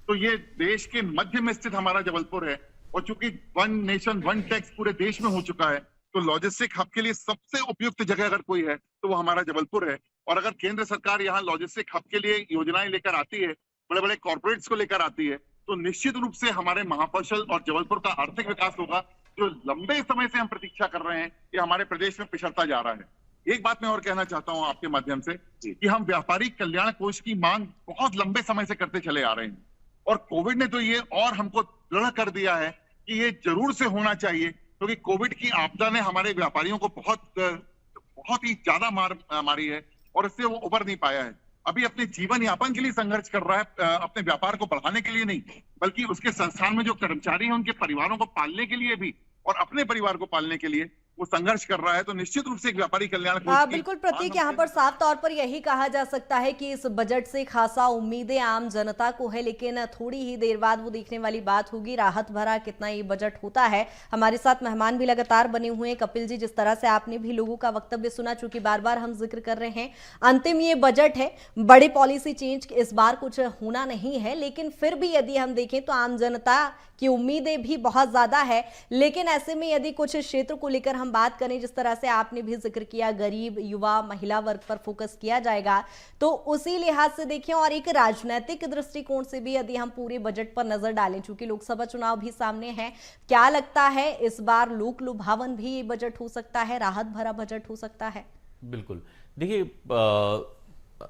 तो ये देश के मध्य में स्थित हमारा जबलपुर है और चूंकि वन नेशन वन टैक्स पूरे देश में हो चुका है तो लॉजिस्टिक हब के लिए सबसे उपयुक्त जगह अगर कोई है तो वो हमारा जबलपुर है। और अगर केंद्र सरकार यहाँ लॉजिस्टिक हब के लिए योजनाएं लेकर आती है, बड़े बड़े कॉर्पोरेट्स को लेकर आती है, तो निश्चित रूप से हमारे महाकौशल और जबलपुर का आर्थिक विकास होगा, जो लंबे समय से हम प्रतीक्षा कर रहे हैं, ये हमारे प्रदेश में पिछड़ता जा रहा है। एक बात मैं और कहना चाहता हूं आपके माध्यम से कि हम व्यापारी कल्याण कोष की मांग बहुत लंबे समय से करते चले आ रहे हैं और कोविड ने तो ये और हमको दृढ़ कर दिया है कि ये जरूर से होना चाहिए, क्योंकि कोविड की आपदा ने हमारे व्यापारियों को बहुत ही ज्यादा मारी है और इससे वो उबर नहीं पाया है। अभी अपने जीवन यापन के लिए संघर्ष कर रहा है, अपने व्यापार को बढ़ाने के लिए नहीं, बल्कि उसके संस्थान में जो कर्मचारी हैं उनके परिवारों को पालने के लिए भी और अपने परिवार को पालने के लिए वो संघर्ष कर रहा है। तो निश्चित रूप से एक व्यापारी कल्याण बिल्कुल प्रतीक, यहाँ पर साफ तौर पर यही कहा जा सकता है कि इस बजट से खासा उम्मीदें आम जनता को है, लेकिन थोड़ी ही देर बाद वो देखने वाली बात होगी राहत भरा कितना ये बजट होता है। हमारे साथ मेहमान भी लगातार बने हुए हैं। कपिल जी, जिस तरह से आपने भी लोगों का वक्तव्य सुना, चूंकि बार बार हम जिक्र कर रहे हैं अंतिम ये बजट है, बड़े पॉलिसी चेंज इस बार कुछ होना नहीं है, लेकिन फिर भी यदि हम देखें तो आम जनता की उम्मीदें भी बहुत ज्यादा है। लेकिन ऐसे में यदि कुछ क्षेत्र को लेकर हम बात करें, जिस तरह से आपने भी जिक्र किया गरीब, युवा, महिला वर्ग पर फोकस किया जाएगा, तो उसी लिहाज से देखें और एक राजनीतिक दृष्टिकोण से भी यदि हम पूरे बजट पर नजर डालें, चूंकि लोकसभा चुनाव भी सामने है, क्या लगता है इस बार लोक लुभावन भी ये बजट हो सकता है, राहत भरा बजट हो सकता है? बिल्कुल, देखिए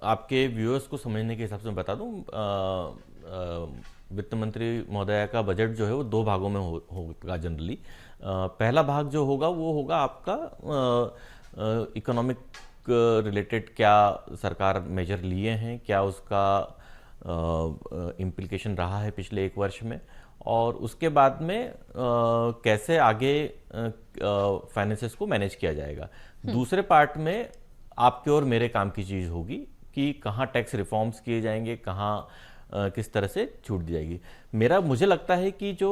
आपके व्यूअर्स को समझने के हिसाब से मैं बता दूं, वित्त मंत्री महोदया का बजट जो है वो 2 भागों में होगा जनरली। पहला भाग जो होगा वो होगा आपका इकोनॉमिक रिलेटेड क्या सरकार मेजर लिए हैं, क्या उसका इम्प्लीकेशन रहा है पिछले 1 वर्ष में, और उसके बाद में कैसे आगे फाइनेंसेस को मैनेज किया जाएगा। दूसरे पार्ट में आपके और मेरे काम की चीज़ होगी कि कहाँ टैक्स रिफॉर्म्स किए जाएंगे, कहाँ किस तरह से छूट दी जाएगी। मुझे लगता है कि जो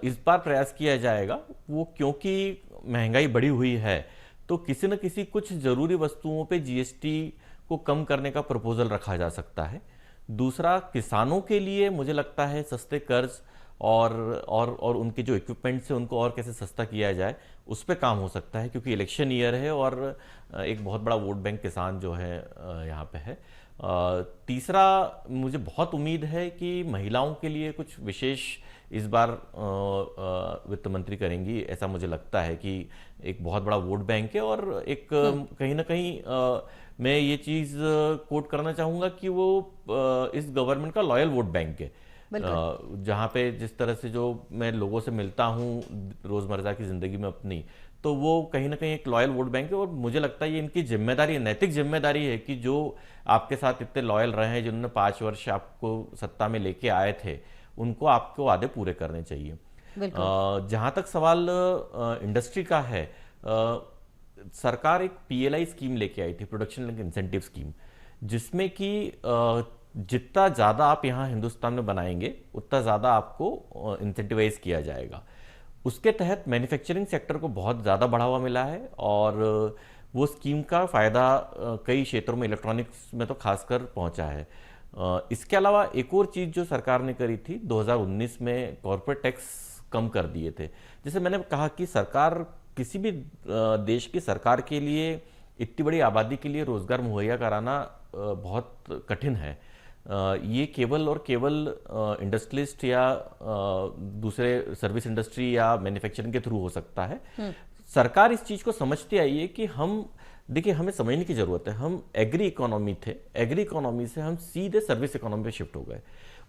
इस बार प्रयास किया जाएगा वो, क्योंकि महंगाई बढ़ी हुई है, तो किसी न किसी कुछ ज़रूरी वस्तुओं पे जीएसटी को कम करने का प्रपोजल रखा जा सकता है। दूसरा, किसानों के लिए मुझे लगता है सस्ते कर्ज और उनके जो इक्विपमेंट्स है उनको और कैसे सस्ता किया जाए उस पर काम हो सकता है, क्योंकि इलेक्शन ईयर है और एक बहुत बड़ा वोट बैंक किसान जो है यहाँ पे है। तीसरा, मुझे बहुत उम्मीद है कि महिलाओं के लिए कुछ विशेष इस बार वित्त मंत्री करेंगी। ऐसा मुझे लगता है कि एक बहुत बड़ा वोट बैंक है और एक कहीं ना कहीं मैं ये चीज़ कोट करना चाहूँगा कि वो इस गवर्नमेंट का लॉयल वोट बैंक है। जहाँ पे जिस तरह से जो मैं लोगों से मिलता हूँ रोज़मर्रा की ज़िंदगी में अपनी, तो वो कहीं ना कहीं एक लॉयल वोट बैंक है। और मुझे लगता है ये इनकी जिम्मेदारी, नैतिक जिम्मेदारी है कि जो आपके साथ इतने लॉयल रहे हैं, जिन्होंने 5 वर्ष आपको सत्ता में लेके आए थे, उनको आपको वादे पूरे करने चाहिए। जहाँ तक सवाल इंडस्ट्री का है, सरकार एक PLI स्कीम लेके आई थी, प्रोडक्शन लिंक इंसेंटिव स्कीम, जिसमें कि जितना ज़्यादा आप यहाँ हिंदुस्तान में बनाएंगे उतना ज़्यादा आपको इंसेंटिवाइज किया जाएगा। उसके तहत मैन्युफैक्चरिंग सेक्टर को बहुत ज़्यादा बढ़ावा मिला है और वो स्कीम का फ़ायदा कई क्षेत्रों में, इलेक्ट्रॉनिक्स में तो खासकर पहुँचा है। इसके अलावा एक और चीज़ जो सरकार ने करी थी, 2019 में कॉर्पोरेट टैक्स कम कर दिए थे। जैसे मैंने कहा कि सरकार, किसी भी देश की सरकार के लिए इतनी बड़ी आबादी के लिए रोज़गार मुहैया कराना बहुत कठिन है। ये केवल और केवल इंडस्ट्रियलिस्ट या दूसरे सर्विस इंडस्ट्री या मैन्युफैक्चरिंग के थ्रू हो सकता है। सरकार इस चीज़ को समझती आई है कि देखिए हमें समझने की ज़रूरत है। हम एग्री इकोनॉमी थे, एग्री इकोनॉमी से हम सीधे सर्विस इकोनॉमी पे शिफ्ट हो गए।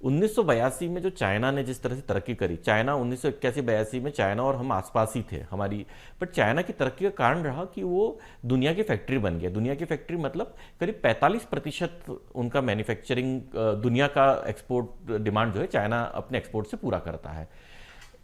1982 में जो चाइना ने जिस तरह से तरक्की करी, चाइना 1981-82 में चाइना और हम आसपास ही थे हमारी, बट चाइना की तरक्की का कारण रहा कि वो दुनिया की फैक्ट्री बन गया। दुनिया की फैक्ट्री मतलब करीब 45% उनका मैन्युफैक्चरिंग, दुनिया का एक्सपोर्ट डिमांड जो है चाइना अपने एक्सपोर्ट से पूरा करता है।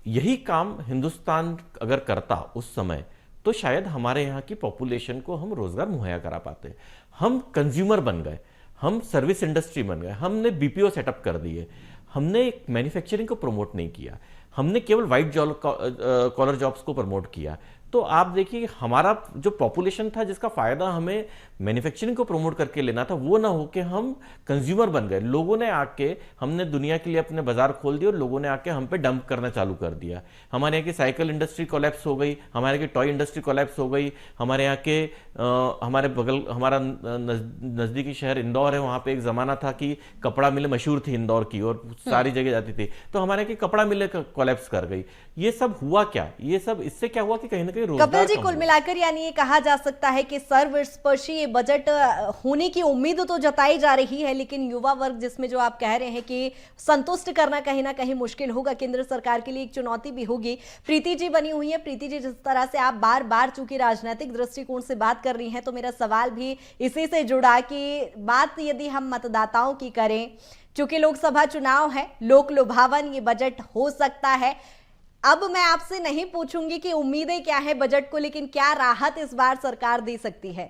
यही काम हिंदुस्तान अगर करता उस समय, तो शायद हमारे यहाँ की पॉपुलेशन को हम रोजगार मुहैया करा पाते। हम कंज्यूमर बन गए, हम सर्विस इंडस्ट्री बन गए, हमने BPO सेटअप कर दिए, हमने मैन्युफैक्चरिंग को प्रमोट नहीं किया, हमने केवल वाइट कॉलर जॉब्स को प्रमोट किया। तो आप देखिए हमारा जो पॉपुलेशन था जिसका फायदा हमें मैन्युफैक्चरिंग को प्रमोट करके लेना था, वो ना होके हम कंज्यूमर बन गए। लोगों ने आके, हमने दुनिया के लिए अपने बाजार खोल दिए और लोगों ने आके हम पे डंप करना चालू कर दिया। हमारे यहाँ की साइकिल इंडस्ट्री कोलैप्स हो गई, हमारे यहाँ की टॉय इंडस्ट्री कोलैप्स हो गई, हमारे यहाँ के हमारा नज़दीकी शहर इंदौर है, वहाँ पे एक ज़माना था कि कपड़ा मिलें मशहूर थी इंदौर की और सारी जगह जाती थी, तो हमारे यहाँ की कपड़ा मिलें कोलैप्स कर गई। ये सब हुआ क्या? ये सब इससे क्या हुआ कि कहीं ना कहीं कपिल जी, कुल मिलाकर यानी ये कहा जा सकता है कि सर्वस्पर्शी ये बजट होने की उम्मीद तो जताई जा रही है, लेकिन युवा वर्ग जिसमें जो आप कह रहे हैं कि संतुष्ट करना कहीं ना कहीं मुश्किल होगा, केंद्र सरकार के लिए एक चुनौती भी होगी। प्रीति जी बनी हुई है। प्रीति जी, जिस तरह से आप बार बार चूंकि राजनीतिक दृष्टिकोण से बात कर रही हैं, तो मेरा सवाल भी इसी से जुड़ा कि बात यदि हम मतदाताओं की करें, चूंकि लोकसभा चुनाव है, लोक लुभावन ये बजट हो सकता है। अब मैं आपसे नहीं पूछूंगी कि उम्मीदें क्या है बजट को, लेकिन क्या राहत इस बार सरकार दे सकती है?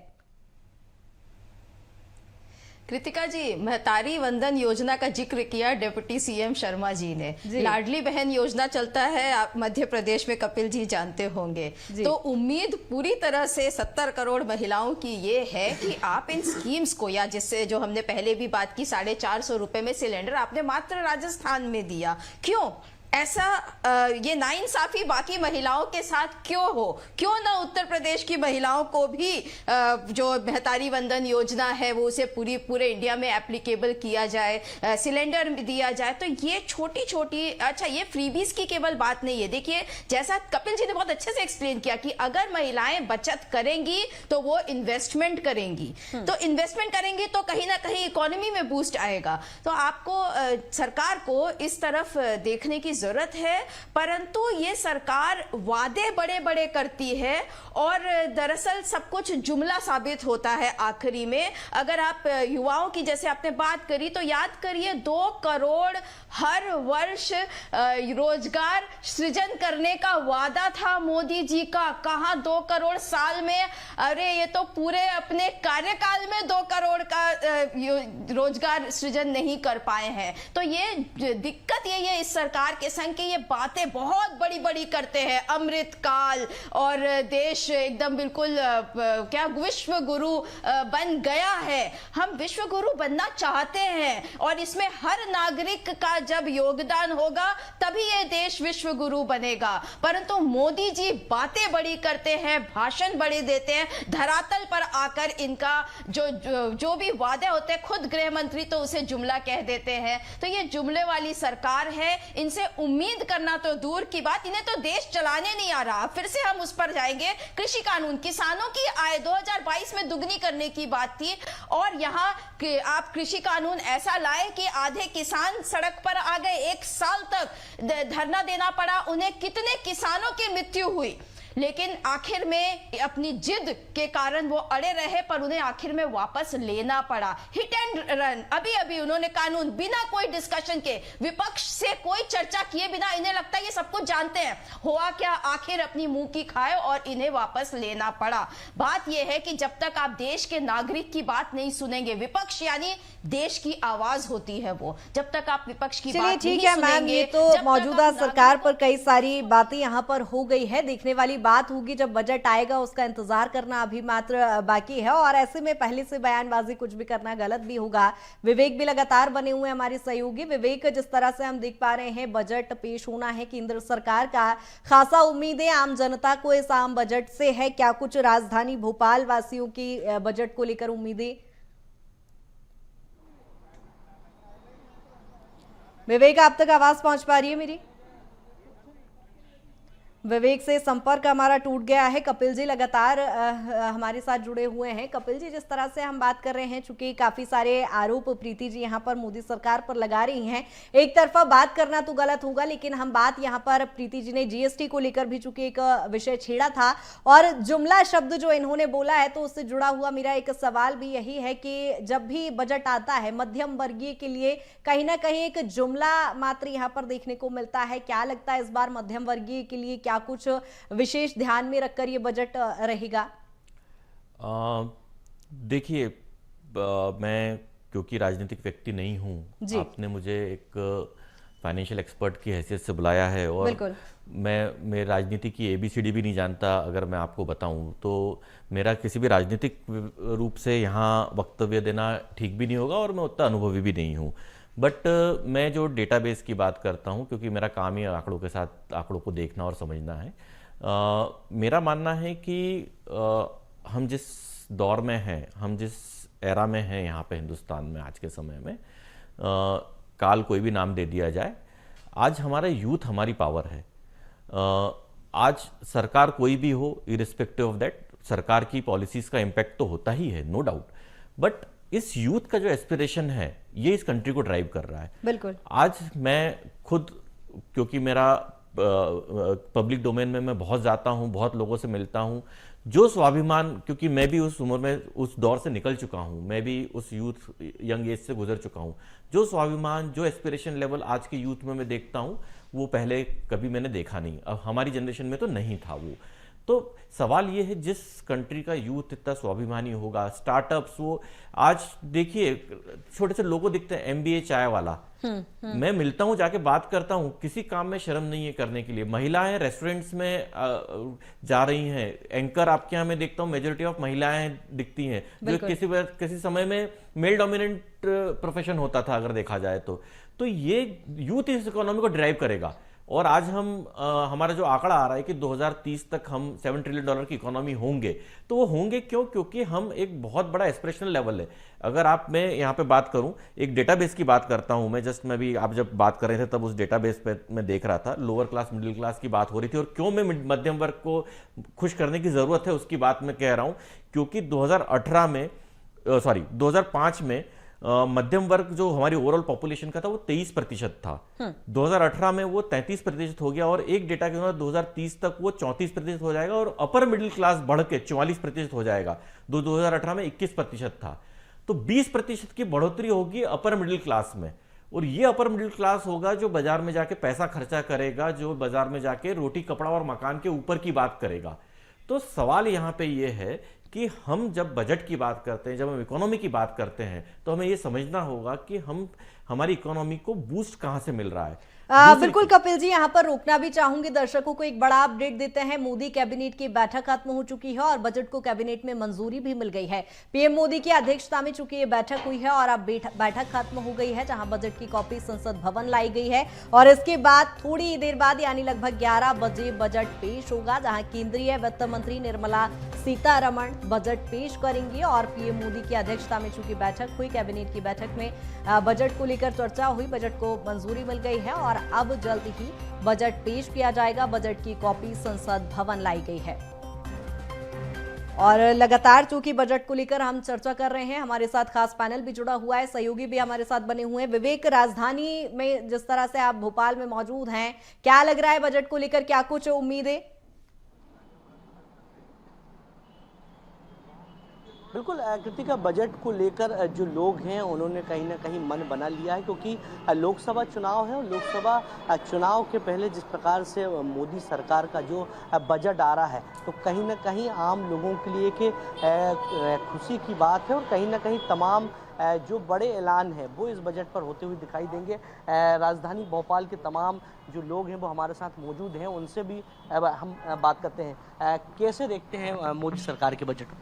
कृतिका जी, महतारी वंदन योजना का जिक्र किया डिप्टी CM शर्मा जी ने। लाडली बहन योजना चलता है, आप मध्य प्रदेश में कपिल जी जानते होंगे। तो उम्मीद पूरी तरह से 70 करोड़ महिलाओं की ये है कि आप इन स्कीम्स को, या जिससे जो हमने पहले भी बात की, 450 रुपए में सिलेंडर आपने मात्र राजस्थान में दिया, क्यों ऐसा ये नाइंसाफी बाकी महिलाओं के साथ क्यों हो? क्यों ना उत्तर प्रदेश की महिलाओं को भी जो महतारी वंदन योजना है वो उसे पूरे इंडिया में एप्लीकेबल किया जाए, सिलेंडर दिया जाए। तो ये छोटी छोटी, अच्छा ये फ्रीबीज की केवल बात नहीं है। देखिए जैसा कपिल जी ने बहुत अच्छे से एक्सप्लेन किया कि अगर महिलाएं बचत करेंगी तो वो इन्वेस्टमेंट करेंगी, तो इन्वेस्टमेंट करेंगी तो कहीं ना कहीं इकोनॉमी में बूस्ट आएगा। तो आपको सरकार को इस तरफ देखने की जरूरत है, परंतु ये सरकार वादे बड़े बड़े करती है और दरअसल सब कुछ जुमला साबित होता है आखिरी में। अगर आप युवाओं की जैसे आपने बात करी तो याद करिए 2 करोड़ हर वर्ष रोजगार सृजन करने का वादा था मोदी जी का। कहां 2 करोड़ साल में, अरे ये तो पूरे अपने कार्यकाल में 2 करोड़ का रोजगार सृजन नहीं कर पाए हैं। तो ये दिक्कत यही है इस सरकार के संग कि ये बातें बहुत बड़ी बड़ी करते हैं, अमृत काल और देश एकदम बिल्कुल क्या विश्व गुरु बन गया है। हम विश्व गुरु बनना चाहते हैं और इसमें हर नागरिक का जब योगदान होगा तभी ये देश विश्व गुरु बनेगा। परंतु मोदी जी बातें बड़ी करते हैं, भाषण बड़े देते हैं, धरातल पर आकर इनका जो भी वादे होते हैं, खुद गृह मंत्री तो उसे जुमला कह देते हैं। तो ये जुमले वाली सरकार है, इनसे उम्मीद करना तो दूर की बात, इन्हें तो देश चलाने नहीं आ रहा। फिर से हम उस पर जाएंगे। कृषि कानून, किसानों की आय 2022 में दुगनी करने की बात थी और यहाँ आप कृषि कानून ऐसा लाए कि आधे किसान सड़क पर आ गए, 1 साल तक धरना देना पड़ा उन्हें। कितने किसानों की मृत्यु हुई, लेकिन आखिर में अपनी जिद के कारण वो अड़े रहे, पर उन्हें आखिर में वापस लेना पड़ा। हिट एंड रन, अभी अभी उन्होंने कानून बिना कोई डिस्कशन के, विपक्ष से कोई चर्चा किए बिना, इन्हें लगता है ये सब कुछ जानते हैं, हुआ क्या, आखिर अपनी मुंह की खाए और इन्हें वापस लेना पड़ा। बात यह है कि जब तक आप देश के नागरिक की बात नहीं सुनेंगे, विपक्ष यानी देश की आवाज होती है वो, जब तक आप विपक्ष की बात नहीं सुनेंगे। ये तो मौजूदा सरकार पर कई सारी बातें यहाँ पर हो गई है, देखने वाली बात होगी जब बजट आएगा, उसका इंतजार करना अभी मात्र बाकी है। और ऐसे में पहले से बयानबाजी कुछ भी करना गलत भी होगा। विवेक भी लगातार बने हुए हमारे सहयोगी। विवेक, जिस तरह से हम देख पा रहे हैं बजट पेश होना है केंद्र सरकार का, खासा उम्मीदें आम जनता को इस आम बजट से है, क्या कुछ राजधानी भोपाल वासियों की बजट को लेकर उम्मीदें? विवेक, आप तक आवाज पहुंच पा रही है मेरी? विवेक से संपर्क हमारा टूट गया है। कपिल जी लगातार हमारे साथ जुड़े हुए हैं। कपिल जी, जिस तरह से हम बात कर रहे हैं, चूंकि काफी सारे आरोप प्रीति जी यहाँ पर मोदी सरकार पर लगा रही हैं, एक तरफा बात करना तो गलत होगा, लेकिन हम बात यहाँ पर प्रीति जी ने जीएसटी को लेकर भी चूंकि एक विषय छेड़ा था और जुमला शब्द जो इन्होंने बोला है, तो उससे जुड़ा हुआ मेरा एक सवाल भी यही है कि जब भी बजट आता है मध्यम वर्गीय के लिए कहीं ना कहीं एक जुमला मात्र यहाँ पर देखने को मिलता है। क्या लगता है इस बार मध्यम वर्गीय के लिए क्या कुछ विशेष ध्यान में रखकर ये बजट रहेगा? देखिए, मैं क्योंकि राजनीतिक व्यक्ति नहीं हूं, आपने मुझे एक फाइनेंशियल एक्सपर्ट की हैसियत से बुलाया है और मैं राजनीति की एबीसीडी भी नहीं जानता। अगर मैं आपको बताऊं तो मेरा किसी भी राजनीतिक रूप से यहाँ वक्तव्य देना ठीक भी नहीं होगा और मैं उतना अनुभवी भी नहीं हूँ। बट मैं जो डेटाबेस की बात करता हूँ, क्योंकि मेरा काम ही आंकड़ों के साथ आंकड़ों को देखना और समझना है, मेरा मानना है कि हम जिस दौर में हैं, हम जिस एरा में हैं यहाँ पे हिंदुस्तान में आज के समय में, काल कोई भी नाम दे दिया जाए, आज हमारा यूथ हमारी पावर है। आज सरकार कोई भी हो, इरिस्पेक्टिव ऑफ दैट, सरकार की पॉलिसीज का इम्पैक्ट तो होता ही है, नो डाउट, बट इस यूथ का जो एस्पिरेशन है ये इस कंट्री को ड्राइव कर रहा है। बिल्कुल। आज मैं खुद, क्योंकि मेरा पब्लिक डोमेन में मैं बहुत जाता हूं, बहुत लोगों से मिलता हूं, जो स्वाभिमान, क्योंकि मैं भी उस उम्र में उस दौर से निकल चुका हूं, मैं भी उस यूथ यंग एज से गुजर चुका हूं, जो स्वाभिमान, जो एस्पिरेशन लेवल आज के यूथ में मैं देखता हूं वो पहले कभी मैंने देखा नहीं। अब हमारी जनरेशन में तो नहीं था वो। तो सवाल ये है, जिस कंट्री का यूथ इतना स्वाभिमानी होगा, स्टार्टअप्स, वो आज देखिए छोटे से लोगों दिखते हैं, एमबीए चाय वाला, मैं मिलता हूं, जाके बात करता हूं, किसी काम में शर्म नहीं है करने के लिए। महिलाएं रेस्टोरेंट्स में जा रही हैं, एंकर आपके यहाँ मैं देखता हूं मेजोरिटी ऑफ महिलाएं दिखती हैं, जो किसी समय में मेल डोमिनेंट प्रोफेशन होता था अगर देखा जाए तो ये यूथ इस इकोनॉमी को ड्राइव करेगा। और आज हमारा जो आंकड़ा आ रहा है कि 2030 तक हम $7 ट्रिलियन की इकोनॉमी होंगे, तो वो होंगे क्यों? क्योंकि हम एक बहुत बड़ा एस्पिरेशनल लेवल है। अगर आप, मैं यहाँ पे बात करूं, एक डेटाबेस की बात करता हूं मैं, जस्ट मैं भी, आप जब बात कर रहे थे तब उस डेटाबेस पे मैं देख रहा था, लोअर क्लास मिडिल क्लास की बात हो रही थी और क्यों मैं मध्यम वर्ग को खुश करने की जरूरत है उसकी बात मैं कह रहा हूं। क्योंकि 2005 में मध्यम वर्ग जो हमारी ओवरऑल पॉपुलेशन का था वो 23% था। 2018 में वो 33% हो गया और एक डेटा के अनुसार 2030 तक वो 34% हो जाएगा और अपर मिडिल क्लास बढ़ के 44% हो जाएगा। 2018 में 21% था, तो 20% की बढ़ोतरी होगी अपर मिडिल क्लास में। और ये अपर मिडिल क्लास होगा जो बाजार में जाके पैसा खर्चा करेगा, जो बाजार में जाके रोटी कपड़ा और मकान के ऊपर की बात करेगा। तो सवाल यहां पे ये है कि हम जब बजट की बात करते हैं, जब हम इकोनॉमी की बात करते हैं, तो हमें ये समझना होगा कि हमारी इकोनॉमी को बूस्ट कहां से मिल रहा है। बिल्कुल कपिल जी, यहाँ पर रोकना भी चाहूंगी दर्शकों को। एक बड़ा अपडेट देते हैं। मोदी कैबिनेट की बैठक खत्म हो चुकी है और बजट को कैबिनेट में मंजूरी भी मिल गई है। पीएम मोदी की अध्यक्षता में चूंकि ये बैठक हुई है और अब बैठक खत्म हो गई है, जहां बजट की कॉपी संसद भवन लाई गई है और इसके बाद थोड़ी देर बाद यानी लगभग 11 बजे बजट पेश होगा, जहां केंद्रीय वित्त मंत्री निर्मला सीतारमण बजट पेश करेंगी। और पीएम मोदी की अध्यक्षता में चूंकि बैठक हुई, कैबिनेट की बैठक में बजट को लेकर चर्चा हुई, बजट को मंजूरी मिल गई है और अब जल्द ही बजट पेश किया जाएगा। बजट की कॉपी संसद भवन लाई गई है और लगातार चूंकि बजट को लेकर हम चर्चा कर रहे हैं, हमारे साथ खास पैनल भी जुड़ा हुआ है, सहयोगी भी हमारे साथ बने हुए हैं। विवेक, राजधानी में जिस तरह से आप भोपाल में मौजूद हैं, क्या लग रहा है बजट को लेकर, क्या कुछ उम्मीदें? बिल्कुल कृतिका, बजट को लेकर जो लोग हैं उन्होंने कहीं ना कहीं मन बना लिया है, क्योंकि लोकसभा चुनाव है और लोकसभा चुनाव के पहले जिस प्रकार से मोदी सरकार का जो बजट आ रहा है, तो कहीं ना कहीं आम लोगों के लिए कि खुशी की बात है और कहीं ना कहीं तमाम जो बड़े ऐलान हैं वो इस बजट पर होते हुए दिखाई देंगे। राजधानी भोपाल के तमाम जो लोग हैं वो हमारे साथ मौजूद हैं, उनसे भी हम बात करते हैं। कैसे देखते हैं मोदी सरकार के बजट को?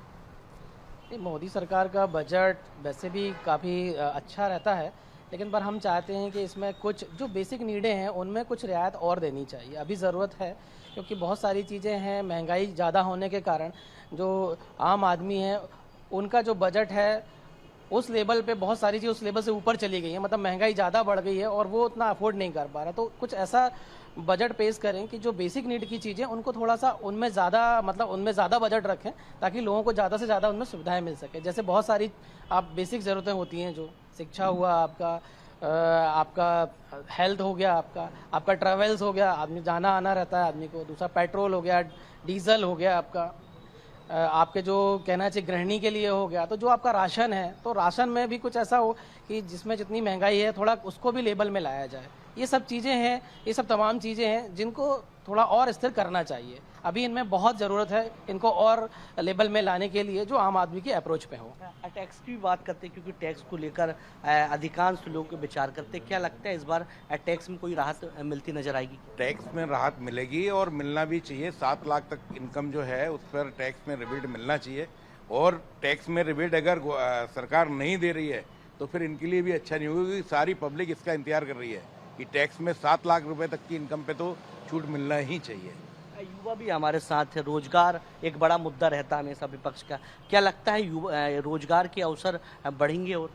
मोदी सरकार का बजट वैसे भी काफ़ी अच्छा रहता है, लेकिन पर हम चाहते हैं कि इसमें कुछ जो बेसिक नीडें हैं उनमें कुछ रियायत और देनी चाहिए। अभी ज़रूरत है, क्योंकि बहुत सारी चीज़ें हैं, महंगाई ज़्यादा होने के कारण जो आम आदमी है उनका जो बजट है उस लेवल पे बहुत सारी चीज़ उस लेवल से ऊपर चली गई है, मतलब महंगाई ज़्यादा बढ़ गई है और वो उतना अफोर्ड नहीं कर पा रहा। तो कुछ ऐसा बजट पेश करें कि जो बेसिक नीड की चीज़ें उनको थोड़ा सा उनमें ज़्यादा बजट रखें, ताकि लोगों को ज़्यादा से ज़्यादा उनमें सुविधाएं मिल सके। जैसे बहुत सारी आप बेसिक ज़रूरतें होती हैं, जो शिक्षा हुआ, आपका हेल्थ हो गया, आपका ट्रैवल्स हो गया, आदमी जाना आना रहता है आदमी को, दूसरा पेट्रोल हो गया, डीजल हो गया, आपके जो कहना चाहिए गृहिणी के लिए हो गया। तो जो आपका राशन है, तो राशन में भी कुछ ऐसा हो कि जिसमें जितनी महंगाई है थोड़ा उसको भी लेवल में लाया जाए। ये सब चीज़ें हैं, ये सब तमाम चीज़ें हैं जिनको थोड़ा और स्थिर करना चाहिए। अभी इनमें बहुत ज़रूरत है इनको और लेवल में लाने के लिए जो आम आदमी की अप्रोच पे हो। टैक्स की बात करते हैं, क्योंकि टैक्स को लेकर अधिकांश लोग विचार करते हैं। क्या लगता है इस बार टैक्स में कोई राहत मिलती नजर आएगी? टैक्स में राहत मिलेगी और मिलना भी चाहिए। 7 लाख तक इनकम जो है उस पर टैक्स में रिबेट मिलना चाहिए, और टैक्स में रिबेट अगर सरकार नहीं दे रही है तो फिर इनके लिए भी अच्छा नहीं होगा, क्योंकि सारी पब्लिक इसका इंतजार कर रही है कि टैक्स में 7 लाख रुपए तक की इनकम पे तो छूट मिलना ही चाहिए। युवा भी हमारे साथ है, रोजगार एक बड़ा मुद्दा रहता है हमेशा विपक्ष का। क्या लगता है रोजगार के अवसर बढ़ेंगे? और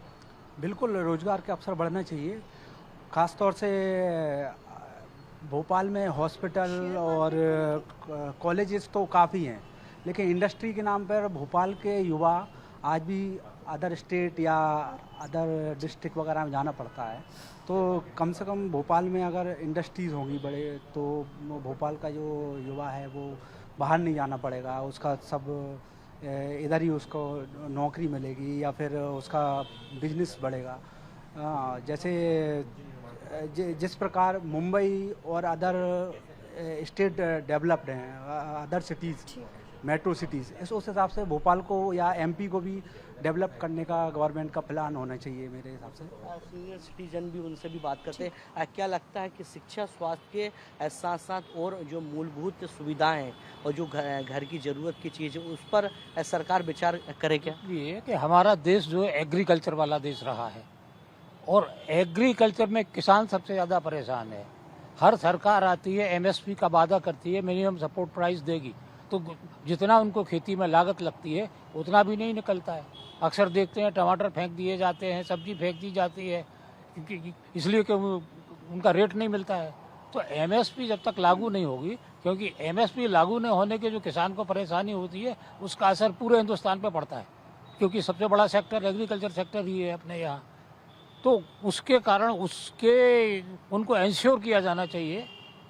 बिल्कुल रोजगार के अवसर बढ़ना चाहिए। खासतौर से भोपाल में हॉस्पिटल और कॉलेजेस तो काफ़ी हैं, लेकिन इंडस्ट्री के नाम पर भोपाल के युवा आज भी अदर स्टेट या अदर डिस्ट्रिक्ट वगैरह में जाना पड़ता है। तो कम से कम भोपाल में अगर इंडस्ट्रीज़ होंगी बड़े, तो भोपाल का जो युवा है वो बाहर नहीं जाना पड़ेगा, उसका सब इधर ही उसको नौकरी मिलेगी या फिर उसका बिजनेस बढ़ेगा। जैसे जिस प्रकार मुंबई और अदर स्टेट डेवलप्ड हैं, अदर सिटीज़ मेट्रो सिटीज़, उस हिसाब से भोपाल को या एमपी को भी डेवलप करने का गवर्नमेंट का प्लान होना चाहिए मेरे हिसाब से। सीनियर सिटीजन भी, उनसे भी बात करते हैं। क्या लगता है कि शिक्षा, स्वास्थ्य के साथ साथ और जो मूलभूत सुविधाएं हैं और जो घर की ज़रूरत की चीज़ है उस पर सरकार विचार करे क्या? ये कि हमारा देश जो है एग्रीकल्चर वाला देश रहा है और एग्रीकल्चर में किसान सबसे ज़्यादा परेशान है। हर सरकार आती है, एमएसपी का वादा करती है, मिनिमम सपोर्ट प्राइस देगी, तो जितना उनको खेती में लागत लगती है उतना भी नहीं निकलता है। अक्सर देखते हैं टमाटर फेंक दिए जाते हैं, सब्जी फेंक दी जाती है, इसलिए कि उनका रेट नहीं मिलता है। तो एमएसपी जब तक लागू नहीं होगी, क्योंकि एमएसपी लागू नहीं होने के जो किसान को परेशानी होती है उसका असर पूरे हिंदुस्तान पे पड़ता है, क्योंकि सबसे बड़ा सेक्टर एग्रीकल्चर सेक्टर ही है अपने यहाँ। तो उसके कारण उनको इंश्योर किया जाना चाहिए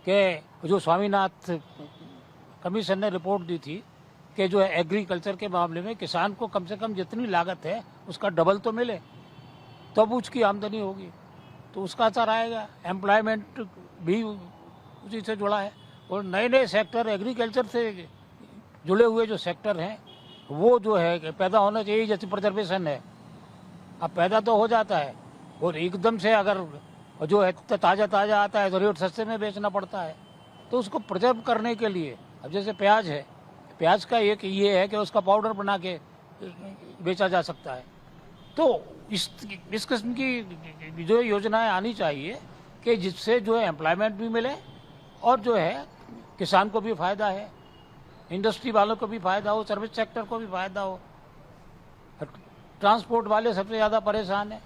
कि जो स्वामीनाथ कमीशन ने रिपोर्ट दी थी कि जो है एग्रीकल्चर के मामले में किसान को कम से कम जितनी लागत है उसका डबल तो मिले, तब उसकी आमदनी होगी, तो उसका असर आएगा। एम्प्लॉयमेंट भी उसी से जुड़ा है और नए नए सेक्टर एग्रीकल्चर से जुड़े हुए जो सेक्टर हैं वो जो है पैदा होना चाहिए। जैसे प्रिजर्वेशन है, अब पैदा तो हो जाता है और एकदम से अगर जो है ताज़ा ताज़ा आता है तो रेट सस्ते में बेचना पड़ता है, तो उसको प्रिजर्व करने के लिए अब जैसे प्याज है, प्याज का एक ये है कि उसका पाउडर बना के बेचा जा सकता है। तो इस किस्म की जो योजनाएं आनी चाहिए कि जिससे जो है एम्प्लॉयमेंट भी मिले और जो है किसान को भी फायदा है, इंडस्ट्री वालों को भी फायदा हो, सर्विस सेक्टर को भी फायदा हो। ट्रांसपोर्ट वाले सबसे ज़्यादा परेशान है।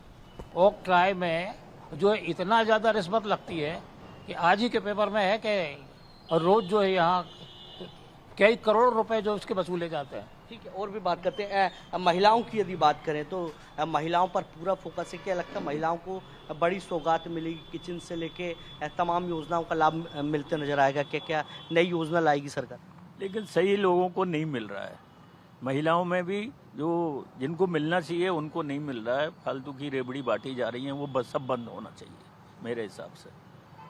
ओक ट्राई में जो है इतना ज़्यादा रिश्वत लगती है कि आज ही के पेपर में है कि रोज़ जो है यहाँ कई करोड़ रुपए जो उसके वसूले जाते हैं। ठीक है, और भी बात करते हैं। महिलाओं की यदि बात करें तो महिलाओं पर पूरा फोकस है। क्या लगता है महिलाओं को बड़ी सौगात मिलेगी? किचन से लेके तमाम योजनाओं का लाभ मिलते नजर आएगा? क्या क्या नई योजना लाएगी सरकार? लेकिन सही लोगों को नहीं मिल रहा है। महिलाओं में भी जो जिनको मिलना चाहिए उनको नहीं मिल रहा है। फालतू की रेबड़ी बांटी जा रही हैं, वो बस सब बंद होना चाहिए मेरे हिसाब से।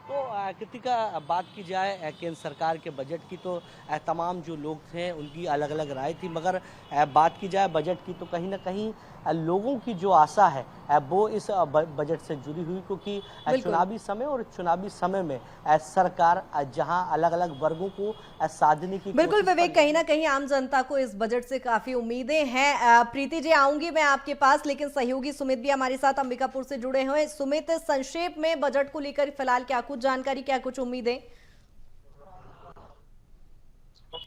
तो कृतिका, बात की जाए केंद्र सरकार के बजट की तो तमाम जो लोग थे उनकी अलग अलग राय थी, मगर बात की जाए बजट की तो कहीं ना कहीं लोगों की जो आशा है वो इस बजट से जुड़ी हुई, क्योंकि चुनावी समय और चुनावी समय में सरकार जहां अलग अलग वर्गों को साधने की बिल्कुल विवेक, कहीं ना कहीं आम जनता को इस बजट से काफी उम्मीदें हैं। प्रीति जी, आऊंगी मैं आपके पास, लेकिन सहयोगी सुमित भी हमारे साथ अंबिकापुर से जुड़े हुए हैं। सुमित, संक्षेप में बजट को लेकर फिलहाल क्या कुछ जानकारी, क्या कुछ उम्मीदें?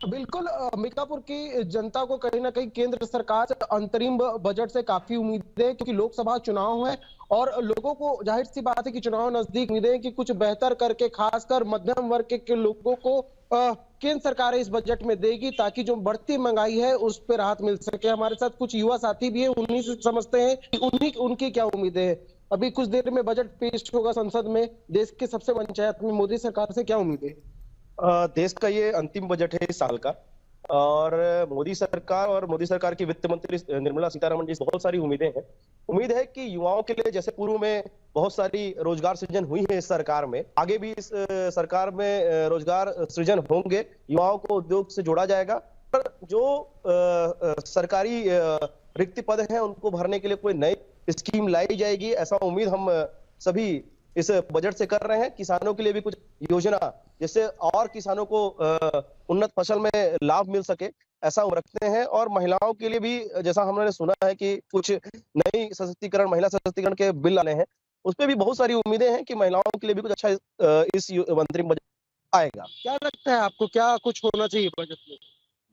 बिल्कुल, अंबिकापुर की जनता को कहीं ना कहीं केंद्र सरकार से अंतरिम बजट से काफी उम्मीदें, क्योंकि लोकसभा चुनाव है और लोगों को जाहिर सी बात है कि चुनाव नजदीक, उम्मीदें कि कुछ बेहतर करके खासकर मध्यम वर्ग के लोगों को केंद्र सरकार इस बजट में देगी ताकि जो बढ़ती महंगाई है उस पर राहत मिल सके। हमारे साथ कुछ युवा साथी भी है, उन्हीं से समझते हैं कि उनकी क्या उम्मीदें हैं। अभी कुछ देर में बजट पेश होगा संसद में, देश के सबसे पंचायत में मोदी सरकार से क्या उम्मीदें? देश का ये अंतिम बजट है इस साल का और मोदी सरकार की वित्त मंत्री निर्मला सीतारमण जी से बहुत सारी उम्मीदें हैं। उम्मीद है कि युवाओं के लिए जैसे पूर्व में बहुत सारी रोजगार सृजन हुई है इस सरकार में, आगे भी इस सरकार में रोजगार सृजन होंगे, युवाओं को उद्योग से जोड़ा जाएगा। पर जो सरकारी रिक्त पद हैं उनको भरने के लिए कोई नई स्कीम लाई जाएगी, ऐसा उम्मीद हम सभी इस बजट से कर रहे हैं। किसानों के लिए भी कुछ योजना जिससे और किसानों को उन्नत फसल में लाभ मिल सके, ऐसा हम रखते हैं। और महिलाओं के लिए भी जैसा हमने सुना है कि कुछ नई महिला सशक्तिकरण के बिल आने हैं, उस पर भी बहुत सारी उम्मीदें हैं कि महिलाओं के लिए भी कुछ अच्छा इस अंतरिम बजट आएगा। क्या लगता है आपको, क्या कुछ होना चाहिए बजट में?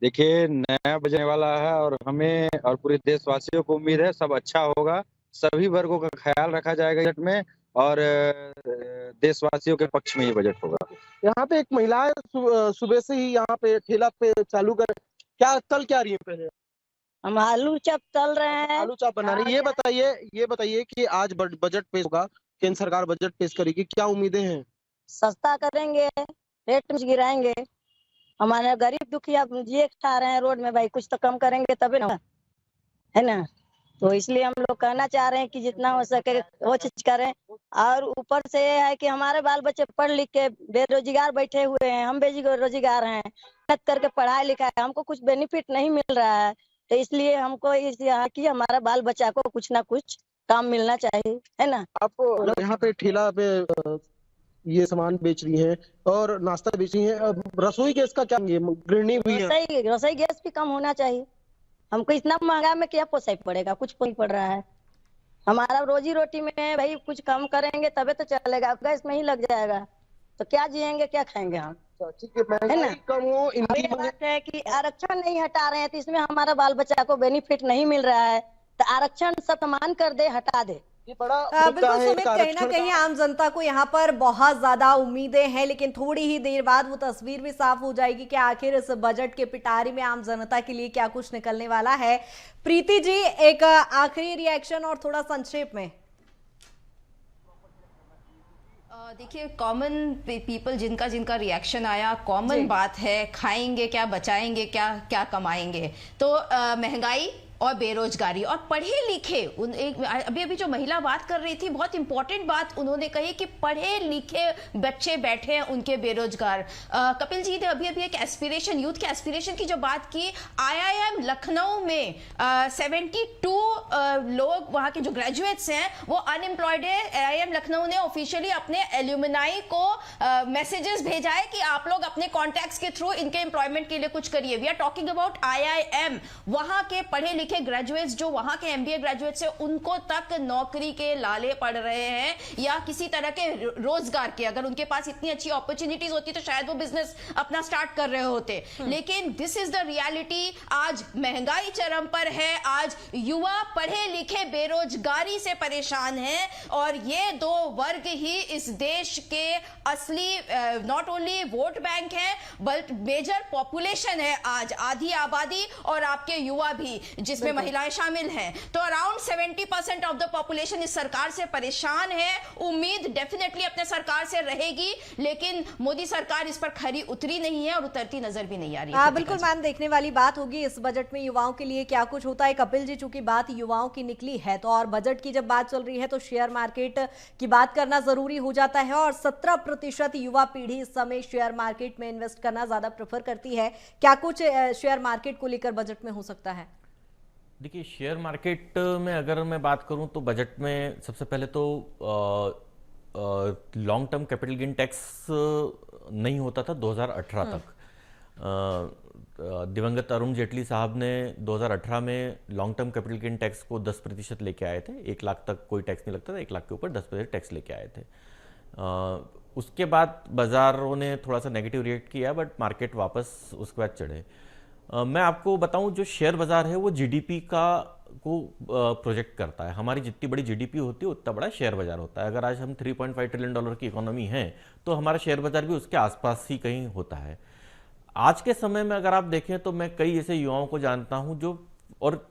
देखिए, नया बजने वाला है और हमें और पूरे देशवासियों को उम्मीद है सब अच्छा होगा, सभी वर्गों का ख्याल रखा जाएगा बजट में और देशवासियों के पक्ष में ये बजट होगा। यहाँ पे एक महिला सुबह से ही यहाँ पे ठेला पे चालू कर, क्या कल क्या रही है? पहले हम आलू चप तल रहे हैं, आलू चप बना रही है। ये बताइए कि आज बजट पेश होगा, केंद्र सरकार बजट पेश करेगी, क्या उम्मीदें हैं? सस्ता करेंगे, रेट में गिराएंगे, हमारे गरीब दुखिया ये खा रहे हैं रोड में, भाई कुछ तो कम करेंगे तभी ना, है ना। तो इसलिए हम लोग कहना चाह रहे हैं कि जितना हो सके वो चीज करें। और ऊपर से ये है कि हमारे बाल बच्चे पढ़ लिख के बेरोजगार बैठे हुए हैं, हम बेरोजगार हैं, मेहनत करके पढ़ाई लिखाई, हमको कुछ बेनिफिट नहीं मिल रहा है। तो इसलिए हमको इस यहाँ की हमारा बाल बच्चा को कुछ ना कुछ काम मिलना चाहिए, है ना। आप यहाँ पे ठेला पे ये सामान बेच रही है और नाश्ता बेच रही है, रसोई गैस का क्या, गृहिणी भी है, रसोई गैस भी कम होना चाहिए। हमको इतना महंगा में क्या पोसाई पड़ेगा, कुछ नहीं पड़ रहा है। हमारा रोजी रोटी में भाई कुछ कम करेंगे तबे तो चलेगा, गैस में ही लग जाएगा तो क्या जिएंगे, क्या खाएंगे हम, है ना। अभी बात है कि आरक्षण नहीं हटा रहे हैं तो इसमें हमारा बाल बच्चा को बेनिफिट नहीं मिल रहा है, तो आरक्षण सब मान कर दे, हटा दे। बिल्कुल सुमित, कहीं ना कहीं आम जनता को यहाँ पर बहुत ज्यादा उम्मीदें हैं, लेकिन थोड़ी ही देर बाद वो तस्वीर भी साफ हो जाएगी कि आखिर इस बजट के पिटारी में आम जनता के लिए क्या कुछ निकलने वाला है। प्रीति जी, एक आखिरी रिएक्शन और थोड़ा संक्षेप में। देखिए, कॉमन पीपल जिनका जिनका रिएक्शन आया, कॉमन बात है, खाएंगे क्या, बचाएंगे क्या, क्या कमाएंगे। तो महंगाई और बेरोजगारी और पढ़े लिखे अभी जो महिला बात कर रही थी, बहुत इंपॉर्टेंट बात उन्होंने कही कि पढ़े लिखे बच्चे बैठे हैं उनके बेरोजगार। कपिल जी ने अभी एक एस्पिरेशन, यूथ के एस्पिरेशन की जो बात की, IIM लखनऊ में 72 लोग वहां के जो ग्रेजुएट्स हैं वो अनएम्प्लॉयड है। IIM लखनऊ ने ऑफिशियली अपने एल्यूमिनाई को मैसेजेस भेजा है कि आप लोग अपने कॉन्टैक्ट्स के थ्रू इनके एम्प्लॉयमेंट के लिए कुछ करिए। We are talking about IIM। वहां के पढ़े लिखे ग्रेजुएट्स, जो वहां के MBA ग्रेजुएट्स हैं, उनको तक नौकरी के लाले पड़ रहे हैं या किसी तरह के रोजगार के। अगर उनके पास इतनी अच्छी अपॉर्चुनिटीज होती तो शायद वो बिजनेस अपना स्टार्ट कर रहे होते, लेकिन दिस इज द रियलिटी। आज महंगाई चरम पर है, आज युवा पढ़े लिखे बेरोजगारी से परेशान हैं और ये दो वर्ग ही इस देश के असली नॉट ओनली वोट बैंक है बल्कि मेजर पॉपुलेशन है। आज आधी आबादी और आपके युवा भी, जिसमें महिलाएं शामिल हैं। तो अराउंड 70% ऑफ द पॉपुलेशन इस सरकार से परेशान है। उम्मीद डेफिनेटली अपने सरकार से रहेगी, लेकिन मोदी सरकार इस पर खरी उतरी नहीं है और उतरती नजर भी नहीं आ रही है। बिल्कुल मैम, देखने वाली बात होगी इस बजट में युवाओं के लिए क्या कुछ होता है। कपिल जी, चूंकि बात युवाओं की निकली है तो और बजट की जब बात चल रही है तो शेयर मार्केट की बात करना जरूरी हो जाता है और 17% युवा पीढ़ी इस समय शेयर मार्केट में इन्वेस्ट करना ज्यादा प्रेफर करती है। क्या कुछ शेयर मार्केट को लेकर बजट में हो सकता है? देखिए, शेयर मार्केट में अगर मैं बात करूं तो बजट में सबसे पहले तो long term capital gain tax नहीं होता था 2018 तक। दिवंगत अरुण जेटली साहब ने 2018 में long term capital gain tax को 10% लेके आए थे। 1 लाख तक कोई टैक्स नहीं लगता था, 1 लाख के ऊपर 10% टैक्स लेके आए थे। उसके बाद बाजारों ने थोड़ा सा नेगेटिव रिएक्ट किया, बट मार्केट वापस उसके बाद चढ़े। मैं आपको बताऊं, जो शेयर बाजार है वो जीडीपी को प्रोजेक्ट करता है। हमारी जितनी बड़ी जीडीपी होती है उतना बड़ा शेयर बाजार होता है। अगर आज हम $3.5 ट्रिलियन की इकोनॉमी है तो हमारा शेयर बाजार भी उसके आसपास ही कहीं होता है। आज के समय में अगर आप देखें तो मैं कई ऐसे युवाओं को जानता हूं जो, और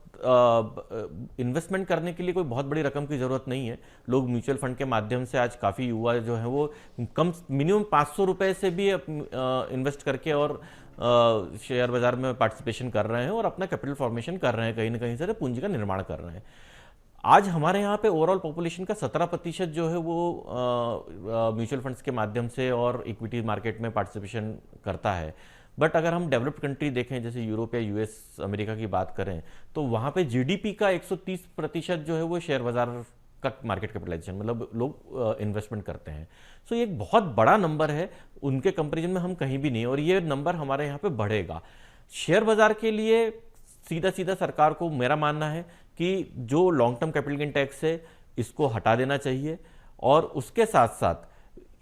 इन्वेस्टमेंट करने के लिए कोई बहुत बड़ी रकम की जरूरत नहीं है। लोग म्यूचुअल फंड के माध्यम से, आज काफ़ी युवा जो है वो कम मिनिमम 500 रुपये से भी इन्वेस्ट करके और शेयर बाजार में पार्टिसिपेशन कर रहे हैं और अपना कैपिटल फॉर्मेशन कर रहे हैं, कहीं ना कहीं से पूंजी का निर्माण कर रहे हैं। आज हमारे यहाँ पे ओवरऑल पॉपुलेशन का 17% जो है वो म्यूचुअल फंड्स के माध्यम से और इक्विटी मार्केट में पार्टिसिपेशन करता है। बट अगर हम डेवलप्ड कंट्री देखें, जैसे यूरोप या US अमेरिका की बात करें, तो वहाँ पे जीडीपी का 130% जो है वो शेयर बाजार का मार्केट कैपिटलाइजेशन, मतलब लोग इन्वेस्टमेंट करते हैं। सो ये एक बहुत बड़ा नंबर है, उनके कंपैरिजन में हम कहीं भी नहीं, और ये नंबर हमारे यहाँ पे बढ़ेगा। शेयर बाजार के लिए सीधा सीधा सरकार को मेरा मानना है कि जो long term capital gain tax है इसको हटा देना चाहिए, और उसके साथ साथ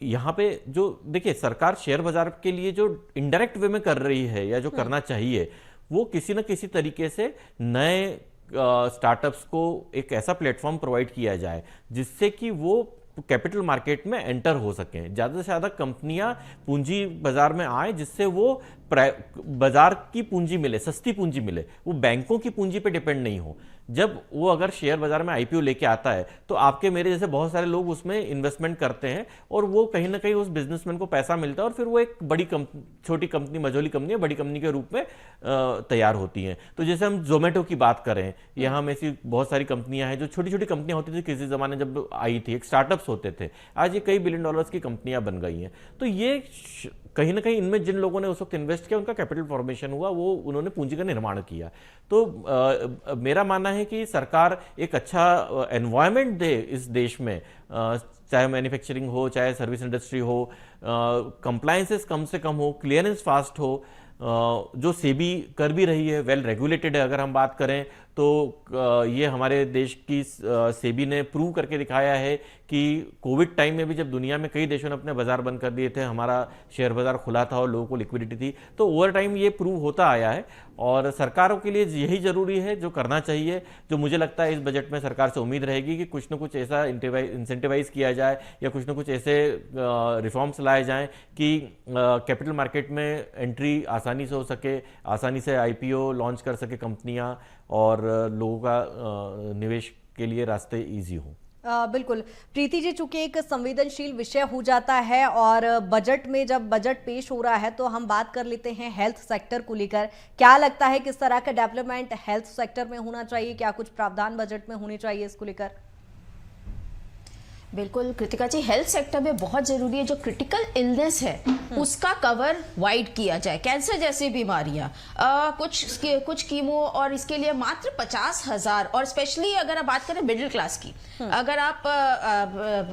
यहाँ पे जो देखिए, सरकार शेयर बाजार के लिए जो इनडायरेक्ट वे में कर रही है या जो करना चाहिए, वो किसी न किसी तरीके से नए स्टार्टअप्स को एक ऐसा प्लेटफॉर्म प्रोवाइड किया जाए जिससे कि वो कैपिटल मार्केट में एंटर हो सकें। ज़्यादा से ज़्यादा कंपनियां पूंजी बाजार में आए, जिससे वो बाजार की पूंजी मिले, सस्ती पूंजी मिले, वो बैंकों की पूंजी पे डिपेंड नहीं हो। जब वो अगर शेयर बाजार में IPO लेके आता है तो आपके मेरे जैसे बहुत सारे लोग उसमें इन्वेस्टमेंट करते हैं और वो कहीं ना कहीं उस बिजनेसमैन को पैसा मिलता है और फिर वो एक बड़ी छोटी कंपनी, मझोली कंपनी, बड़ी कंपनी के रूप में तैयार होती हैं। तो जैसे हम जोमेटो की बात करें, यहाँ में ऐसी बहुत सारी कंपनियां हैं जो छोटी छोटी कंपनियां होती थी किसी जमाने जब आई थी, एक स्टार्टअप्स होते थे, आज ये कई $बिलियन की कंपनियां बन गई हैं। तो ये कहीं ना कहीं इनमें जिन लोगों ने उस वक्त इन्वेस्ट किया उनका कैपिटल फॉर्मेशन हुआ, वो उन्होंने पूंजी का निर्माण किया। तो मेरा मानना है कि सरकार एक अच्छा एनवायरनमेंट दे इस देश में, चाहे मैन्युफैक्चरिंग हो, चाहे सर्विस इंडस्ट्री हो, कंप्लायंसेस कम से कम हो, क्लियरेंस फास्ट हो, जो सेबी कर भी रही है, वेल रेगुलेटेड है। अगर हम बात करें तो ये हमारे देश की सेबी ने प्रूव करके दिखाया है कि कोविड टाइम में भी जब दुनिया में कई देशों ने अपने बाजार बंद कर दिए थे, हमारा शेयर बाजार खुला था और लोगों को लिक्विडिटी थी। तो ओवर टाइम ये प्रूव होता आया है और सरकारों के लिए यही जरूरी है जो करना चाहिए, जो मुझे लगता है इस बजट में सरकार से उम्मीद रहेगी कि कुछ ना कुछ ऐसा इंसेंटिवाइज किया जाए या कुछ ना कुछ ऐसे रिफॉर्म्स लाए जाएं कि कैपिटल मार्केट में एंट्री आसानी से हो सके, आसानी से IPO लॉन्च कर सके कंपनियां और लोगों का निवेश के लिए रास्ते ईजी हो। बिल्कुल प्रीति जी, चूंकि एक संवेदनशील विषय हो जाता है और बजट में जब बजट पेश हो रहा है तो हम बात कर लेते हैं हेल्थ सेक्टर को लेकर। क्या लगता है किस तरह का डेवलपमेंट हेल्थ सेक्टर में होना चाहिए, क्या कुछ प्रावधान बजट में होने चाहिए इसको लेकर? बिल्कुल कृतिका जी, हेल्थ सेक्टर में बहुत जरूरी है जो क्रिटिकल इलनेस है उसका कवर वाइड किया जाए। कैंसर जैसी बीमारियां, कुछ कीमो और इसके लिए मात्र 50,000, और स्पेशली अगर आप बात करें मिडिल क्लास की, अगर आप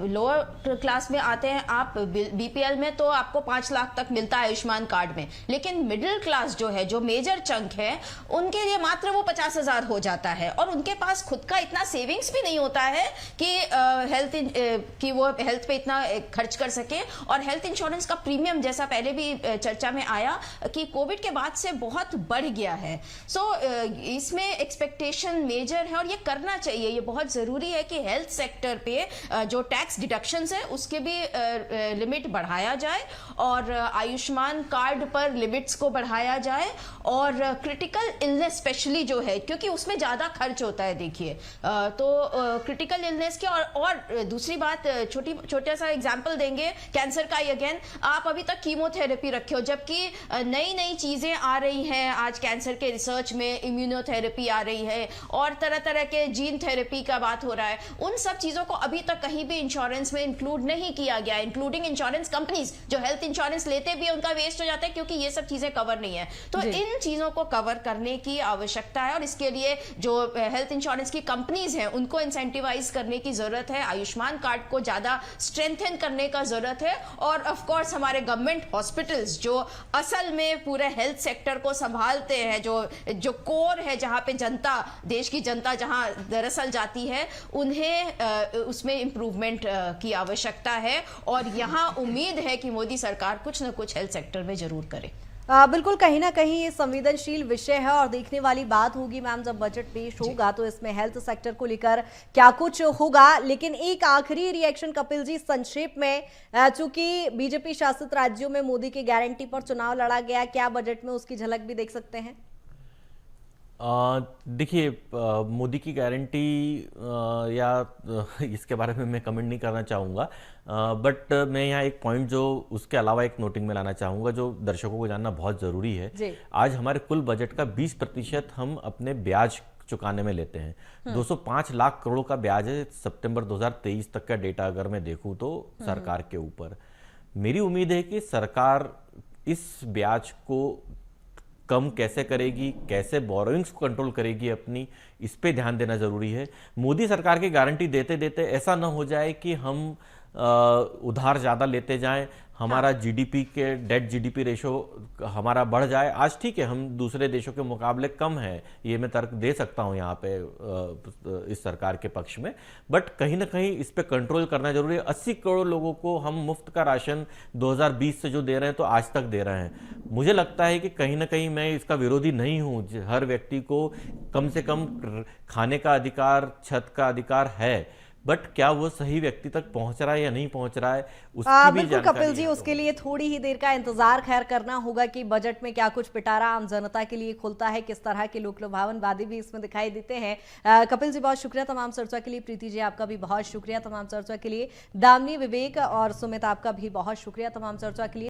लोअर क्लास में आते हैं, आप बीपीएल में, तो आपको 5 लाख तक मिलता है आयुष्मान कार्ड में, लेकिन मिडिल क्लास जो है, जो मेजर चंक है, उनके लिए मात्र वो 50,000 हो जाता है और उनके पास खुद का इतना सेविंग्स भी नहीं होता है कि वो हेल्थ पे इतना खर्च कर सके। और हेल्थ इंश्योरेंस का प्रीमियम, जैसा पहले भी चर्चा में आया कि कोविड के बाद से बहुत बढ़ गया है। सो इसमें एक्सपेक्टेशन मेजर है और ये करना चाहिए। ये बहुत जरूरी है कि हेल्थ सेक्टर पे जो टैक्स डिडक्शंस है उसके भी लिमिट बढ़ाया जाए और आयुष्मान कार्ड पर लिमिट्स को बढ़ाया जाए, और क्रिटिकल इलनेस स्पेशली जो है, क्योंकि उसमें ज्यादा खर्च होता है। देखिए तो क्रिटिकल इलनेस के और दूसरी बात, छोटा सा एग्जांपल देंगे कैंसर का ही। अगेन आप अभी तक कीमोथेरेपी रखे हो, जबकि नई नई चीजें आ रही हैं आज कैंसर के रिसर्च में, इम्यूनोथेरेपी आ रही है और तरह तरह के जीन थेरेपी का बात हो रहा है। उन सब चीजों को अभी तक कहीं भी इंश्योरेंस में इंक्लूड नहीं किया गया, इंक्लूडिंग इंश्योरेंस कंपनीज जो हेल्थ इंश्योरेंस लेते भी उनका वेस्ट हो जाता है क्योंकि ये सब चीजें कवर नहीं है। तो इन चीजों को कवर करने की आवश्यकता है और इसके लिए जो हेल्थ इंश्योरेंस की कंपनीज हैं उनको इंसेंटिवाइज करने की जरूरत है। आयुष्मान कार्ड को ज्यादा स्ट्रेंथन करने का जरूरत है और ऑफ कोर्स हमारे गवर्नमेंट हॉस्पिटल्स जो असल में पूरे हेल्थ सेक्टर को संभालते हैं, जो कोर है, जहां पे जनता, देश की जनता जहां दरअसल जाती है, उन्हें उसमें इंप्रूवमेंट की आवश्यकता है और यहां उम्मीद है कि मोदी सरकार कुछ न कुछ हेल्थ सेक्टर में जरूर करे। बिल्कुल, कहीं ना कहीं ये संवेदनशील विषय है और देखने वाली बात होगी मैम, जब बजट पेश होगा तो इसमें हेल्थ सेक्टर को लेकर क्या कुछ होगा। लेकिन एक आखिरी रिएक्शन कपिल जी, संक्षेप में, चूंकि बीजेपी शासित राज्यों में मोदी की गारंटी पर चुनाव लड़ा गया, क्या बजट में उसकी झलक भी देख सकते हैं? देखिए, मोदी की गारंटी या इसके बारे में मैं कमेंट नहीं करना चाहूँगा, बट मैं यहाँ एक पॉइंट जो उसके अलावा एक नोटिंग में लाना चाहूँगा जो दर्शकों को जानना बहुत ज़रूरी है। आज हमारे कुल बजट का 20% हम अपने ब्याज चुकाने में लेते हैं। 205 लाख करोड़ का ब्याज है सितंबर 2023 तक का डेटा अगर मैं देखूँ तो सरकार के ऊपर। मेरी उम्मीद है कि सरकार इस ब्याज को कम कैसे करेगी, कैसे बोरोइंग्स को कंट्रोल करेगी अपनी, इस पे ध्यान देना जरूरी है। मोदी सरकार की गारंटी देते देते ऐसा ना हो जाए कि हम उधार ज़्यादा लेते जाएं, हमारा जीडीपी के डेट जीडीपी रेशो हमारा बढ़ जाए। आज ठीक है, हम दूसरे देशों के मुकाबले कम है, ये मैं तर्क दे सकता हूं यहाँ पे इस सरकार के पक्ष में, बट कहीं ना कहीं इस पे कंट्रोल करना जरूरी है। 80 करोड़ लोगों को हम मुफ्त का राशन 2020 से जो दे रहे हैं तो आज तक दे रहे हैं। मुझे लगता है कि कहीं ना कहीं मैं इसका विरोधी नहीं हूं, हर व्यक्ति को कम से कम खाने का अधिकार, छत का अधिकार है, बट क्या वो सही व्यक्ति तक पहुंच रहा है या नहीं पहुंच रहा है उसकी भी बिल्कुल कपिल जी, उसके लिए थोड़ी ही देर का इंतजार खैर करना होगा कि बजट में क्या कुछ पिटारा आम जनता के लिए खुलता है, किस तरह के लोक लुभावन वादे भी इसमें दिखाई देते हैं। कपिल जी बहुत शुक्रिया तमाम चर्चा के लिए। प्रीति जी आपका भी बहुत शुक्रिया तमाम चर्चा के लिए। दामिनी, विवेक और सुमित आपका भी बहुत शुक्रिया तमाम चर्चा के लिए।